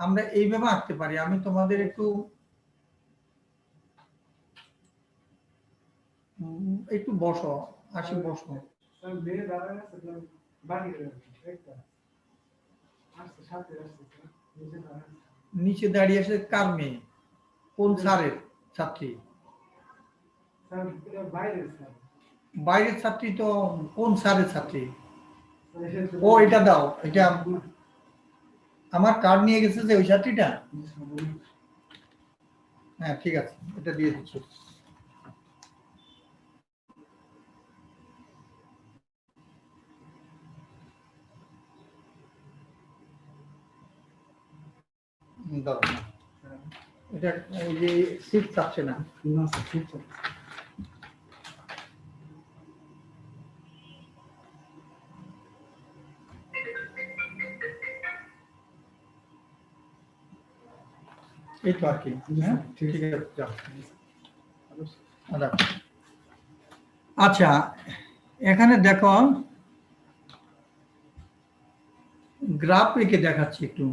আমরা এইভাবে আঁকতে পারি। আমি তোমাদের একটু একটু বসো, আসি বসো। নিচে দাঁড়িয়ে আছে কার মেয়ে? কোন স্যারের ছাত্রী? বাইরের ছাত্রী তো কোন স্যারের ছাত্রী? ও এটা দাও, এটা আমার কার্ড নিয়ে গেছে যে ওই ছাত্রীটা। হ্যাঁ ঠিক আছে, এটা দিয়ে দিচ্ছি। দাও, এটা ওই যে সিট চাচ্ছে না। এই তো আর কি। হ্যাঁ ঠিক আছে, যাও। আচ্ছা, এখানে দেখো গ্রাফ এঁকে দেখাচ্ছি একটু।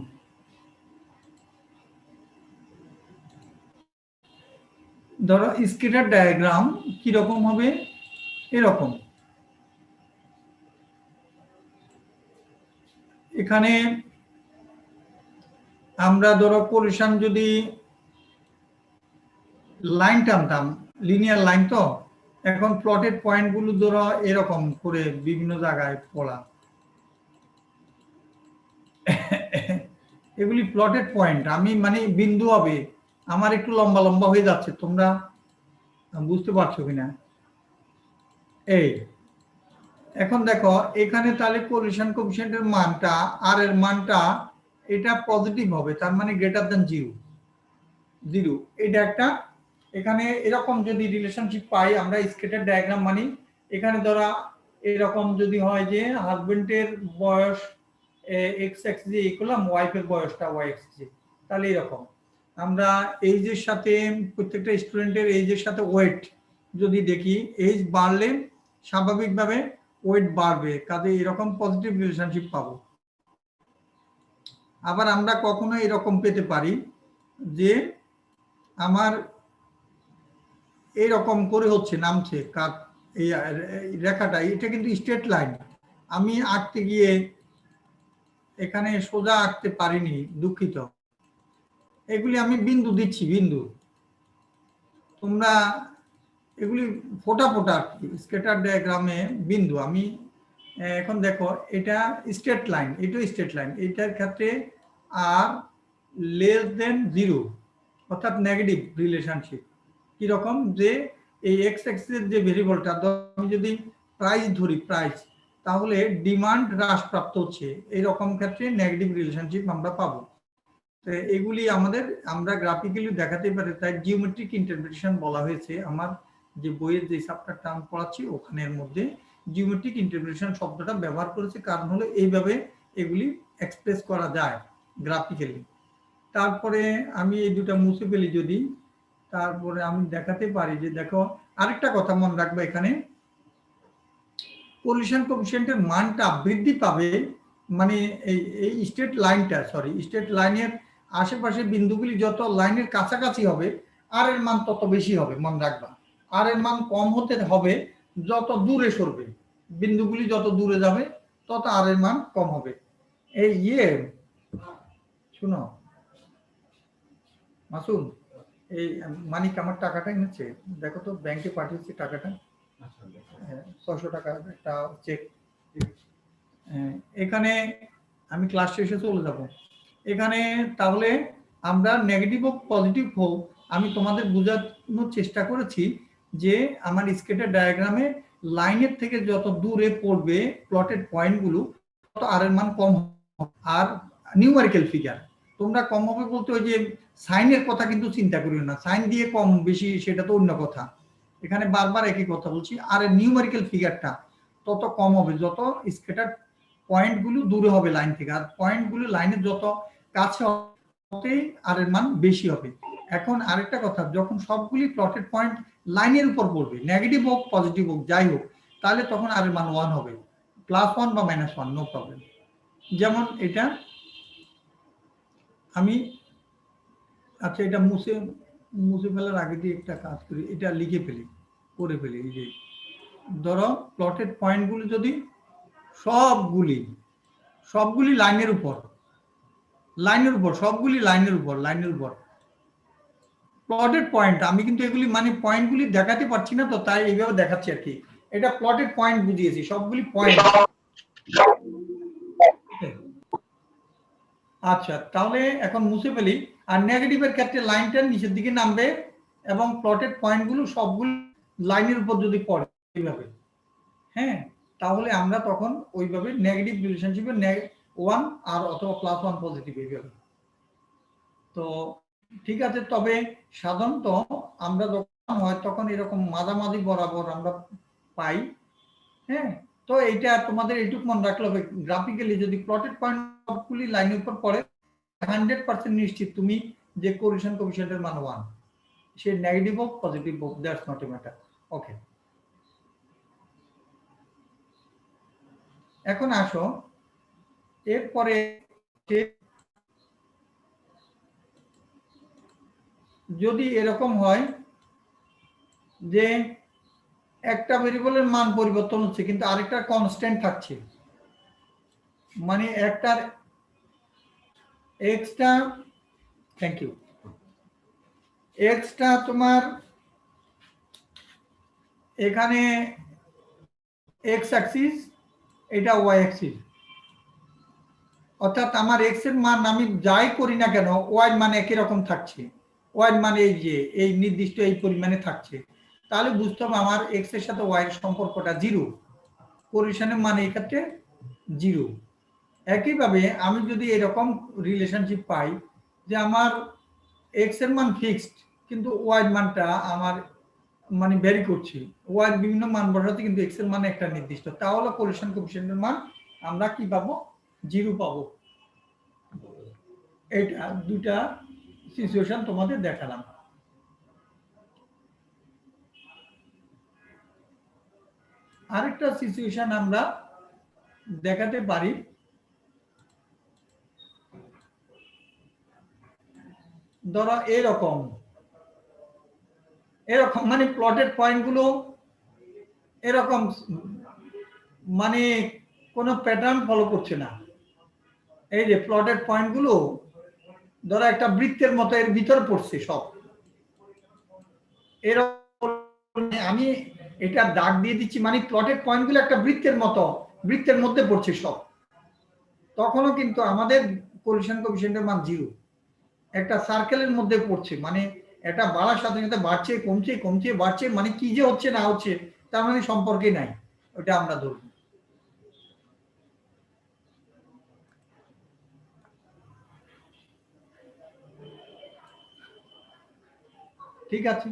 ধরো স্কেটার ডায়াগ্রাম কি রকম হবে? এরকম। এখানে আমরা ধরো পরিসন যদি লাইন টানতাম, লিনিয়ার লাইন তো, এখন প্লটেড পয়েন্ট গুলো ধরো এরকম করে বিভিন্ন জায়গায় পড়া, এগুলি প্লটেড পয়েন্ট। আমি মানে বিন্দু হবে, আমার একটু লম্বা লম্বা হয়ে যাচ্ছে, তোমরা বুঝতে পারছো কিনা? এই এখন দেখো এখানে তাহলে কোলিশন কোএফিসিয়েন্টের মানটা, আর এর মানটা এটা পজিটিভ হবে, তার মানে গ্রেটার দ্যান 0। এটা একটা, এখানে এরকম যদি রিলেশনশিপ পাই আমরা স্কেটার ডায়াগ্রাম মানে, এখানে ধরা এরকম যদি হয় যে হাজবেন্ডের বয়স এক্স এক্স জি ইকুয়াল ওয়াইফের বয়সটা ওয়াই এক্স জি, তাহলে এরকম আমরা এইজের সাথে, প্রত্যেকটা স্টুডেন্টের এইজের সাথে ওয়েট যদি দেখি, এইজ বাড়লে স্বাভাবিকভাবে ওয়েট বাড়বে, কাজে এরকম পজিটিভ রিলেশনশিপ পাবো। আবার আমরা কখনো এরকম পেতে পারি যে আমার এইরকম করে হচ্ছে, নামছে কাট, এই রেখাটা, এটা কিন্তু স্ট্রেট লাইন, আমি আঁকতে গিয়ে এখানে সোজা আঁকতে পারিনি, দুঃখিত। এগুলি আমি বিন্দু দিচ্ছি, বিন্দু, তোমরা এগুলি ফোটা ফোটা স্কেটার ডায়াগ্রামে বিন্দু। আমি এখন দেখো এটা স্ট্রেট লাইন, এটাও স্ট্রেট লাইন, এটার ক্ষেত্রে আর লেস দেন 0 অর্থাৎ নেগেটিভ রিলেশনশিপ। কিরকম? যে এই এক্স এক্সিসের যে ভেরিয়েবলটা, আমি যদি প্রাইস ধরি, প্রাইস, তাহলে ডিমান্ড হ্রাসপ্রাপ্ত হচ্ছে, এইরকম ক্ষেত্রে নেগেটিভ রিলেশনশিপ আমরা পাবো। তো এগুলি আমাদের, আমরা গ্রাফিক্যালি দেখাতে পারি, তাই জিওমেট্রিক ইন্টারপ্রিটেশন বলা হয়েছে। আমার যে বইয়ের যে চ্যাপ্টারটা আমি পড়াচ্ছি ওখানের মধ্যে জিওমেট্রিক ইন্টারপ্রিটেশন শব্দটা ব্যবহার করেছে, কারণ হলো এইভাবে এগুলি এক্সপ্রেস করা যায় গ্রাফিক্যালি। তারপরে আমি এই দুটা মুছে ফেলি যদি, তারপরে আমি দেখাতে পারি যে দেখো আরেকটা কথা মনে রাখবে, এখানে কোলিশন কোএফিসিয়েন্টের মানটা বৃদ্ধি পাবে, মানে এই স্ট্রেট লাইনটা, সরি স্ট্রেট লাইনের আশেপাশে বিন্দুগুলি যত লাইনের কাছাকাছি হবে, আর এর মান তত বেশি হবে, মনে রাখবা। আর এর মান কম হতে হবে যত দূরে সরবে, বিন্দুগুলি যত দূরে যাবে তত আর এর মান কম হবে। এই শুনো মাসুম, এই মানিক আমার টাকাটা এনেছে, দেখো তো ব্যাংকে পাঠিয়েছে টাকাটা, 600 টাকা একটা চেক। এখানে আমি ক্লাস শেষে চলে যাব। এখানে তাহলে আমরা নেগেটিভ হোক পজিটিভ হোক, আমি তোমাদের বোঝানোর চেষ্টা করেছি যে আমার স্কেটার ডায়াগ্রামে লাইনের থেকে যত দূরে পড়বে প্লটেড পয়েন্টগুলো, তত আর এর মান কম হবে। আর নিউমেরিক্যাল ফিগার তোমরা কম হবে বলতে ওই যে সাইনের কথা কিন্তু চিন্তা করিও না, সাইন দিয়ে কম বেশি সেটা তো অন্য কথা, এখানে বারবার একই কথা বলছি। আর নিউমেরিক্যাল ফিগারটা তত কম হবে যত স্কেটার পয়েন্টগুলো দূরে হবে লাইন থেকে, আর পয়েন্টগুলো লাইনের যত কাছে হবে আর এর মান বেশি হবে। এখন আরেকটা কথা, যখন সবগুলি প্লটেড পয়েন্ট লাইনের উপর পড়বে, নেগেটিভ হোক পজিটিভ হোক যাই হোক, তাহলে তখন আর এর মান 1 হবে, +1 বা -1, নো প্রবলেম। যেমন এটা আমি, আচ্ছা এটা মুছে ফেলার আগে দিয়ে একটা কাজ করি, এটা লিখে ফেলি, করে ফেলি। এই যে ধরো প্লটেড পয়েন্টগুলো যদি সবগুলি লাইনের উপর সবগুলি লাইনের উপর প্লটেড পয়েন্ট, আমি কিন্তু এগুলি মানে পয়েন্টগুলি দেখাতে পারছি না, তো তাই এইভাবে দেখাচ্ছি আর কি। এটা প্লটেড পয়েন্ট বুঝিয়েছি, সবগুলি পয়েন্ট। আচ্ছা, তাহলে এখন মুছে ফেলি। আর নেগেটিভের ক্ষেত্রে লাইনটা নিচের দিকে নামবে এবং প্লটেড পয়েন্টগুলো সবগুলো লাইনের উপর যদি পড়ে এইভাবে, হ্যাঁ, তাহলে আমরা তখন ওইভাবে নেগেটিভ রিলেশনশিপে 1 আর অথবা +1 পজিটিভ এইভাবে। তো ঠিক আছে, তবে সাধারণত আমরা যখন হয় তখন এরকম মাঝামাঝি বরাবর আমরা পাই, হ্যাঁ। তো এইটা তোমাদের এইটুকু মনে রাখলে হবে, গ্রাফিক্যালি যদি প্লটেড পয়েন্ট সবগুলি লাইনের উপর পড়ে 100% নিশ্চিত তুমি যে কোরিলেশন কোএফিসিয়েন্টের মান 1, সে নেগেটিভ হোক পজিটিভ হোক, দ্যাটস নট এ ম্যাটার। ওকে, এখন আসো এরপরে যদি এরকম হয় যে একটা ভেরিয়েবলের মান পরিবর্তন হচ্ছে কিন্তু আরেকটা কনস্ট্যান্ট থাকছে, মানে একটার এক্সটা, থ্যাংক ইউ, এক্সটা তোমার এখানে এক্স অ্যাক্সিস, এটা ওয়াই অ্যাক্সিস, অর্থাৎ আমার এক্স এর মান আমি যাই করি না কেন ওয়াই মান একই রকম থাকছে, ওয়াই মানে এই যে এই নির্দিষ্ট এই পরিমাণে থাকছে, তাহলে বুঝতে হবে আমার এক্স এর সাথে ওয়াই এর সম্পর্কটা 0, কোরিলেশনের মান এই ক্ষেত্রে 0। একইভাবে আমি যদি এরকম রিলেশনশিপ পাই যে আমার এক্স এর মান ফিক্সড কিন্তু ওয়াই মানটা আমার মানে ভ্যারি করছে, ওয়াই বিভিন্ন মান বসাতে কিন্তু এক্স এর মান একটা নির্দিষ্ট, তাহলে কোরিলেশন কোএফিসিয়েন্টের মান আমরা কি পাবো? 0 পাবো। এটা দুটা সিচুয়েশন তোমাদের দেখালাম। আরেকটা সিচুয়েশন আমরা দেখাতে পারি, ধরো এরকম মানে প্লটেড পয়েন্টগুলো এরকম মানে কোনো প্যাটার্ন ফলো করছে না। এই যে প্লটেড পয়েন্টগুলো ধরো একটা বৃত্তের মতো এর ভিতরে পড়ছে সব, এরকম আমি এটা দাগ দিয়ে দিচ্ছি, মানে প্লটেড পয়েন্টগুলো একটা বৃত্তের মতো বৃত্তের মধ্যে পড়ছে সব, তখনও কিন্তু আমাদের কোরিলেশন কোএফিসিয়েন্টের মান 0। একটা সার্কেলের মধ্যে পড়ছে, মানে এটা বাড়ার সাথে সাথে বাড়ছে কমছে কমছে বাড়ছে, মানে কি যে হচ্ছে না হচ্ছে তার মানে সম্পর্কে নাই, ওটা আমরা ধরব। ঠিক আছে,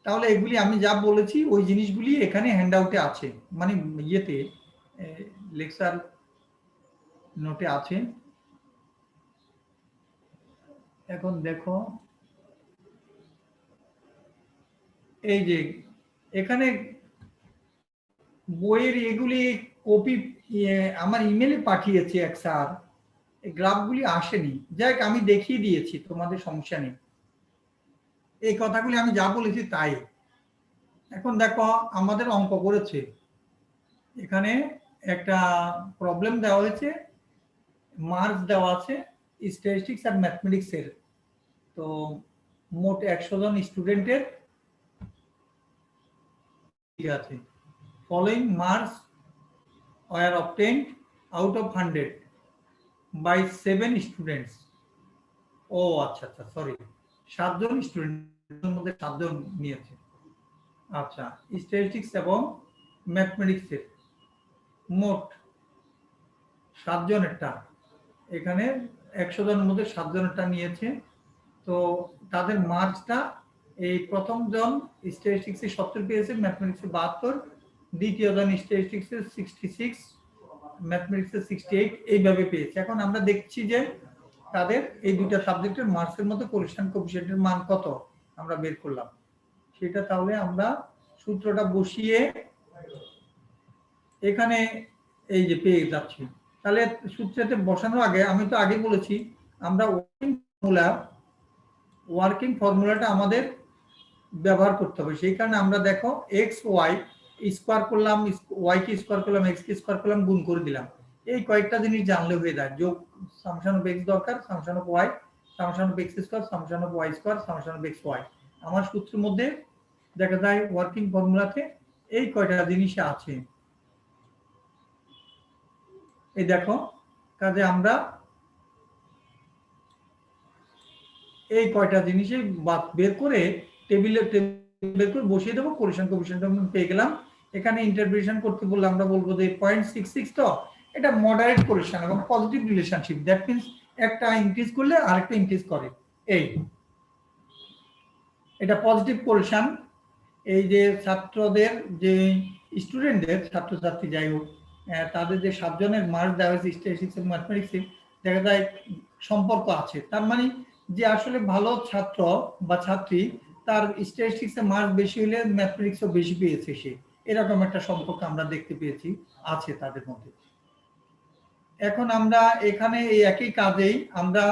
তাহলে এগুলি আমি যা বলেছি ওই জিনিসগুলি এখানে হ্যান্ডআউটে আছে, মানে ইয়েতে লেকচার নোটে আছে। এখন দেখো এই যে এখানে বইয়ের এগুলি কপি আমার ইমেলে পাঠিয়েছে এক স্যার, এই গ্রাফগুলি আসেনি, যাই হোক আমি দেখিয়ে দিয়েছি, তোমাদের সমস্যা নেই, এই কথাগুলি আমি যা বলেছি তাই। এখন দেখো আমাদের অঙ্ক করেছে, এখানে একটা প্রবলেম দেওয়া হয়েছে, মার্কস দেওয়া আছে স্ট্যাটিস্টিক্স আর ম্যাথমেটিক্স এর, তো মোট 100 জন স্টুডেন্টের ঠিক আছে, following marks were obtained out of 100 by 7 students। ও আচ্ছা আচ্ছা, সরি, 7 জন স্টুডেন্টের মধ্যে 7 জন নিয়েছে। আচ্ছা, স্ট্যাটিস্টিক্স এবং ম্যাথমেটিক্স এর মোট 7 জনেরটা, এখানে 100 জনের মধ্যে 7 জনেরটা নিয়েছে, তো তাদের মার্কসটা এই প্রথম জন স্ট্যাটিস্টিক্সে 70 পেয়েছে, ম্যাথমেটিক্সে 72, দ্বিতীয় জন স্ট্যাটিস্টিক্সে 66, ম্যাথমেটিক্সে 68, এইভাবে পেয়েছে। এখন আমরা দেখছি যে তাদের এই দুইটা সাবজেক্টের মার্কসের মধ্যে কোরিলেশন কোএফিসিয়েন্টের মান কত আমরা বের করলাম, সেটা তাহলে আমরা সূত্রটা বসিয়ে এখানে এই যে পেয়ে যাচ্ছি। তাহলে সূত্রতে বসানোর আগে আমি তো আগে বলেছি আমরা ওয়ার্কিং ফর্মুলাটা আমাদের ব্যবহার করতে হবে। সেই কারণে আমরা দেখো এক্স ওয়াই স্কোয়ার করলাম, ওয়াই কে স্কোয়ার করলাম, এক্স কে স্কোয়ার করলাম, গুণ করে দিলাম। এই কয়েকটা জিনিস জানলে হয়ে যায়। যোগ সামশন অফ এক্স দরকার, summation of y, summation of x square, summation of y square, summation of x y. আমার সূত্রের মধ্যে দেখা যায় ওয়ার্কিং ফর্মুলাতে এই কয়টা জিনিস আছে। এই দেখো, কাজে আমরা এই কয়টা জিনিসে বের করে টেবিলে বের করে বসিয়ে দেবো। কোরিলেশন কোএফিসিয়েন্ট আমরা পেয়ে গেলাম। এখানে ইন্টারপ্রিটেশন করতে বললে আমরা বলবো যে 0.66 তো এটা মডারেট কোরিলেশন এবং পজিটিভ রিলেশনশিপ। দ্যাট মিন্স একটা ইনক্রিজ করলে আরেকটা ইনক্রিজ করে। এই এটা পজিটিভ কোরিলেশন। এই যে ছাত্রদের যে স্টুডেন্টদের ছাত্রছাত্রী যাই হোক তাদের যে 7 জনের মার্কস দেওয়া হয়েছে স্ট্যাটিস্টিক্স এবং ম্যাথমেটিক্সে দেখা যায় সম্পর্ক আছে। তার মানে যে আসলে ভালো ছাত্র বা ছাত্রী তার স্ট্যাটিস্টিক্সে মার্কস বেশি হলে ম্যাথমেটিক্সও বেশি পেয়েছে সে, এরকম একটা সম্পর্ক আমরা দেখতে পেয়েছি আছে তাদের মধ্যে। এখন আমরা এখানে এই একই কাজেই আমরা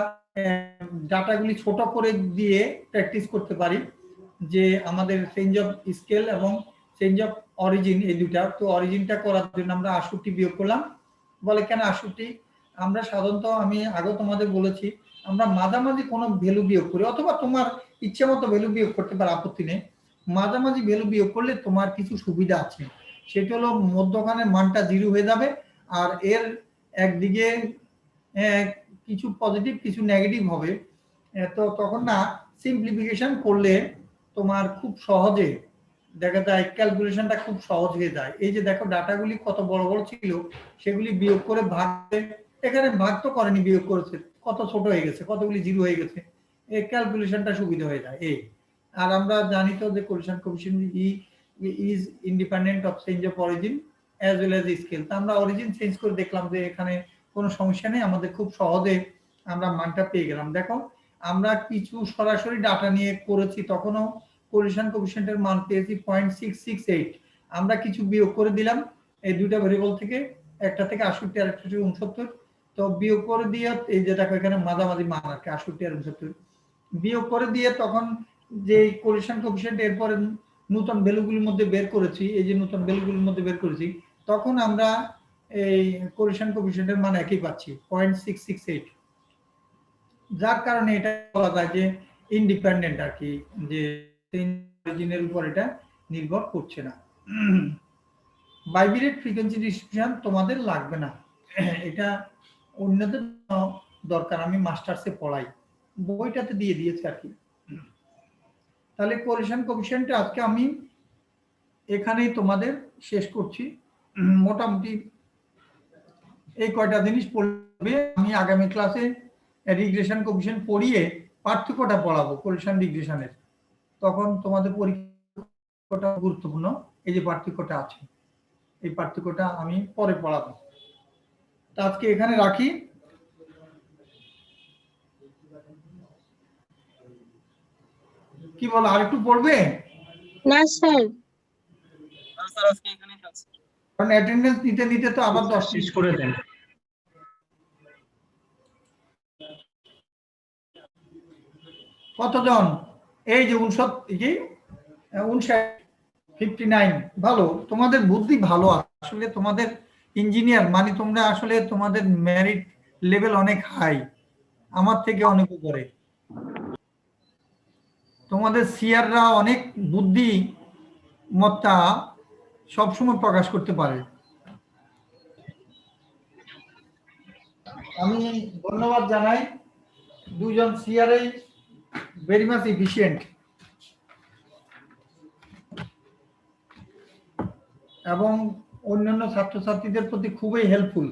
ডাটাগুলি ছোট করে দিয়ে প্র্যাকটিস করতে পারি যে আমাদের চেঞ্জ অফ স্কেল এবং চেঞ্জ অফ অরিজিন এই দুটা। তো অরিজিনটা করার জন্য আমরা 68 বিয়োগ করলাম। বলে কেন 68? আমরা সাধারণত আমি আগে তোমাদের বলেছি আমরা মাঝামাঝি কোনো ভ্যালু বিয়োগ করি, অথবা তোমার ইচ্ছে মতো ভ্যালু বিয়োগ করতে পারো, আপত্তি নেই। মাঝামাঝি ভ্যালু বিয়োগ করলে তোমার কিছু সুবিধা আছে। সেটা হলো মধ্যখানের মানটা 0 হয়ে যাবে, আর এর একদিকে কিছু পজিটিভ কিছু নেগেটিভ হবে। তো তখন না সিম্পলিফিকেশন করলে তোমার খুব সহজে দেখা যায় ক্যালকুলেশনটা খুব সহজ হয়ে যায়। এই যে দেখো ডাটাগুলি কত বড় বড় ছিল সেগুলি বিয়োগ করে ভাগ, এখানে ভাগ তো করেনি, বিয়োগ করেছে, কত ছোট হয়ে গেছে, কতগুলি 0 হয়ে গেছে। এই ক্যালকুলেশনটা সুবিধা হয়ে যায়। এই আর আমরা জানি তো যে correlation coefficient is independent of change of origin as well as scale. তো আমরা অরিজিন চেঞ্জ করে দেখলাম যে এখানে কোনো সমস্যা নেই, আমাদের খুব সহজে আমরা মানটা পেয়ে গেলাম। দেখো আমরা কিছু সরাসরি ডাটা নিয়ে করেছি, তখনও কোরিলেশন কোএফিসিয়েন্টের মান পেয়েছি 0.668। আমরা কিছু বিয়োগ করে দিলাম এই দুইটা ভেরিয়েবল থেকে, একটা থেকে 68 আর একটা থেকে 69। তো বিয়োগ করে দিয়ে এই যে দেখো এখানে মাঝামাঝি মান আর কি 68 আর 69 বিয়োগ করে দিয়ে তখন যে কোরিলেশন কোএফিসিয়েন্ট এরপরে নতুন ভ্যালুগুলোর মধ্যে বের করেছি, এই যে নতুন ভ্যালুগুলোর মধ্যে বের করেছি, তখন আমরা এই কোরিলেশন কোএফিসিয়েন্টের মান একই পাচ্ছি 0.668। যার কারণে এটা বলা যায় যে ইন্ডিপেন্ডেন্ট আর কি, যে অরিজিনের উপর এটা নির্ভর করছে না। বাইবিরেট ফ্রিকোয়েন্সি ডিস্ট্রিবিউশন তোমাদের লাগবে না, এটা অন্যদের দরকার। আমি মাস্টার্সে পড়াই, বইটাতে দিয়ে দিয়েছি আর কি। তাহলে কোরিলেশন কোএফিসিয়েন্ট আজকে আমি এখানেই তোমাদের শেষ করছি। মোটামুটি এই কয়টা জিনিস পড়বে। আমি আগামী ক্লাসে রিগ্রেশন কোএফিসিয়েন্ট পড়িয়ে পার্থক্যটা পড়াবো কোরিলেশন রিগ্রেশনের। তখন তোমাদের পরীক্ষাটা গুরুত্বপূর্ণ, এই যে পার্থক্যটা আছে এই পার্থক্যটা আমি পরে পড়াবো। তো আজকে এখানে রাখি। কি বলো, আর একটু পড়বে? না স্যার, কারণ অ্যাটেন্ডেন্স নিতে নিতে তো আবার 10 মিনিট করে দেন। কতজন? এই যে 59 ভালো, তোমাদের বুদ্ধি ভালো। আসলে তোমাদের ইঞ্জিনিয়ার মানে তোমরা আসলে তোমাদের মেরিট লেভেল অনেক হাই, আমার থেকে অনেক উপরে। তোমাদের সিআররা অনেক বুদ্ধি মত্তা সবসময় প্রকাশ করতে পারে। আমি ধন্যবাদ জানাই দুজন সিআরএ, ভেরি মাচ এফিশিয়েন্ট এবং অন্যান্য ছাত্রছাত্রীদের প্রতি খুবই helpful.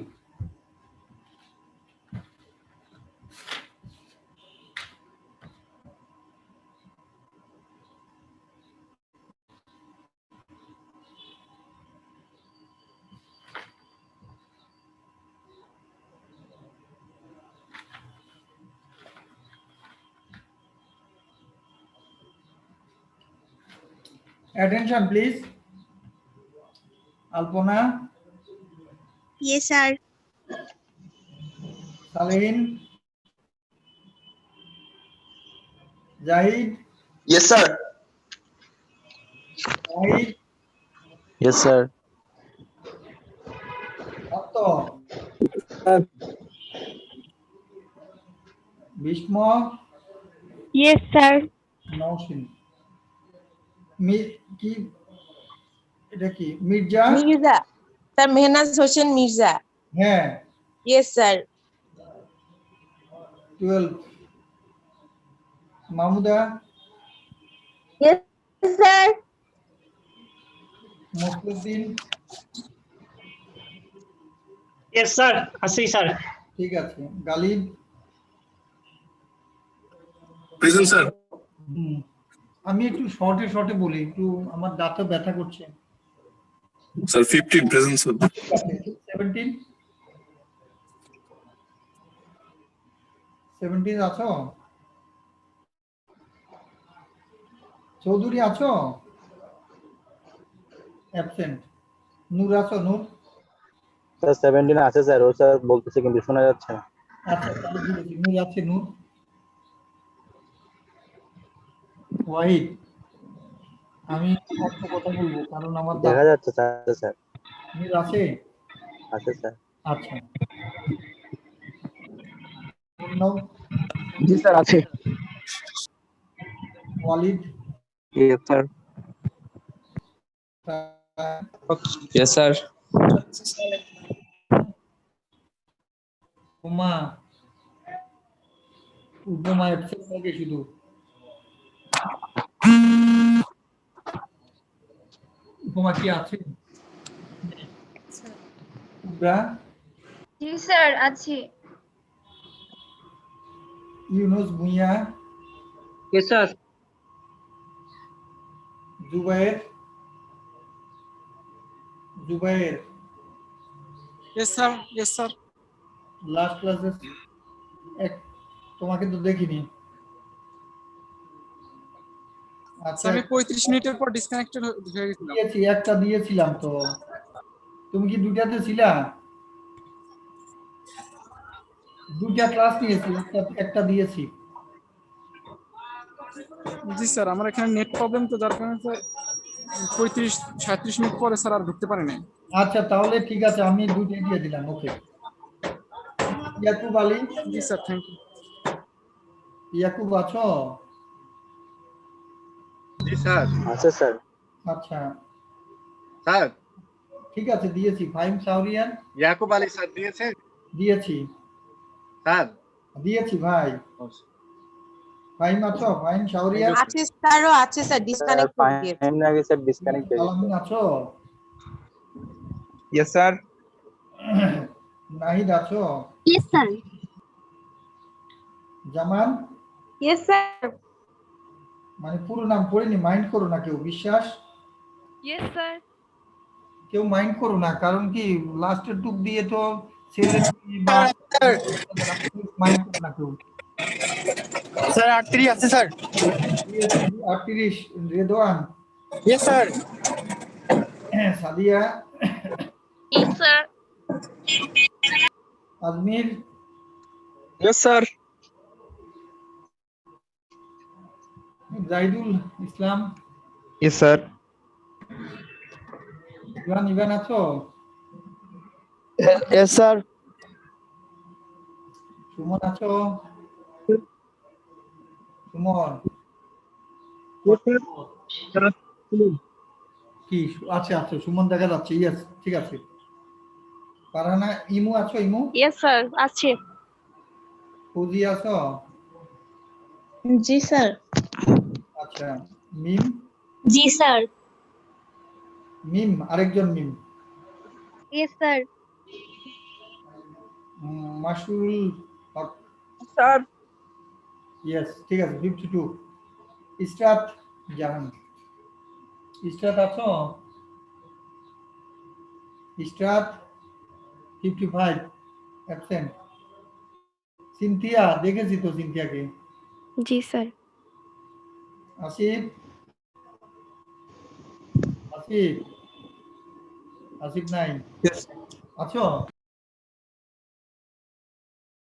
Attention please. Alpona. Yes, sir. Salehin, Zahid, Yes, sir. Zahid, Yes, sir. Dutta, Bhishma, Yes, sir. Nowshin. কি এটা কি মির্জা? মির্জা স্যার, মেহনাজ হোসেন মির্জা। হ্যাঁ, yes sir. 12। Mahmuda, Yes, sir. Musliuddin, Yes, sir. আছি স্যার। ঠিক আছে। Ghalib, Present, sir. আমি একটু শর্টে শর্টে বলি, একটু আমার দাঁতে ব্যথা করছে। Sir, 15 present, sir. 17, 17 আছো? চৌধুরী আছো? অ্যাবসেন্ট। নূর আছো? নূর? স্যার 17 আছে স্যার, ও স্যার বলতেছে কিন্তু শোনা যাচ্ছে না। আচ্ছা, তাহলে ঠিক আছে। নূর আছে? নূর? ওয়াহিদ, আমি অল্প কথা বলবো কারণ আমার দেখা যাচ্ছে স্যার। স্যার নূর আছে? আছে স্যার। আচ্ছা, অর্ণব, জি স্যার আছে। Walid, yes sir. Yes sir. উপমা, উপমা অ্যাবসেন্ট থাকে শুধু। উপমা কি আছে? কুবরা, জি স্যার আছি। Yunus Bhuiyan, Yes, sir. Zubair, Zubair Yes, sir. Yes, sir. Last ক্লাসে এক তোমাকে তো দেখিনি। আচ্ছা, স্যার আমি 35 মিনিটের পর ডিসকানেক্টেড হয়ে গেছিলাম। দিয়েছি, একটা দিয়েছিলাম তো। তুমি কি দুইটাতে ছিলা? দুইটা ক্লাস নিয়েছি, একটা দিয়েছি। জি স্যার, আমার এখানে নেট প্রবলেম, তো যার কারণে স্যার 35-37 মিনিট পরে স্যার আর ঢুকতে পারি নাই। আচ্ছা, তাহলে ঠিক আছে, আমি দুইটাই দিয়ে দিলাম। ওকে। ইয়াকুব আলী, জি স্যার, থ্যাংক ইউ। ইয়াকুব আছো? জি, স্যার। আছে স্যার। আচ্ছা, স্যার, ঠিক আছে, দিয়েছি। ফাহিম সাউরিয়ান, ইয়াকুব আলী স্যার দিয়েছেন? দিয়েছি। স্যার, দিয়েছি ভাই। ফাহিম আছো? ফাহিম সাউরিয়ান, আছে স্যারও আছে স্যার, ডিসকানেক্ট করে দিয়েছে। ফাইন আগে স্যার ডিসকানেক্ট হয়ে গেছে। আলামিন আছো? Yes sir. নাহিদ আছো? Yes, sir. জামান, Yes, sir. মানে পুরো নাম পড়িনি, মাইন্ড করো না কেউ। বিশ্বাস, ইয়েস স্যার। কেউ মাইন্ড করো না, কারণ কি লাস্টের টুক দিয়ে তো ছেলে মাইন্ড করো না কেউ। স্যার 38 আছে sir. 38। Redwan, yes sir. Sadia, yes sir. Azmir, yes sir. Zahidul Islam, yes sir. Ivan আছো? Yes sir. সুমন আছো? সুমন কি? আচ্ছা আচ্ছা, সুমন দেখা যাচ্ছে। ইয়েস, ঠিক আছে। ফারহানা, ইমু আছো? ইমু, Yes, sir. আছে। ফৌজি আছো? জি স্যার। আচ্ছা, মিম, জি স্যার। মিম আরেকজন মিম, Yes, sir. মাসুল হক, স্যার। ইয়েস, ঠিক আছে। 52। ইসরাত জাহান, ইসরাত আছো? ইসরাত 55, অ্যাবসেন্ট। সিনথিয়া, দেখেছি তো সিনথিয়াকে। জি স্যার। আসিফ, আসিফ, আসিফ নাই। আছো?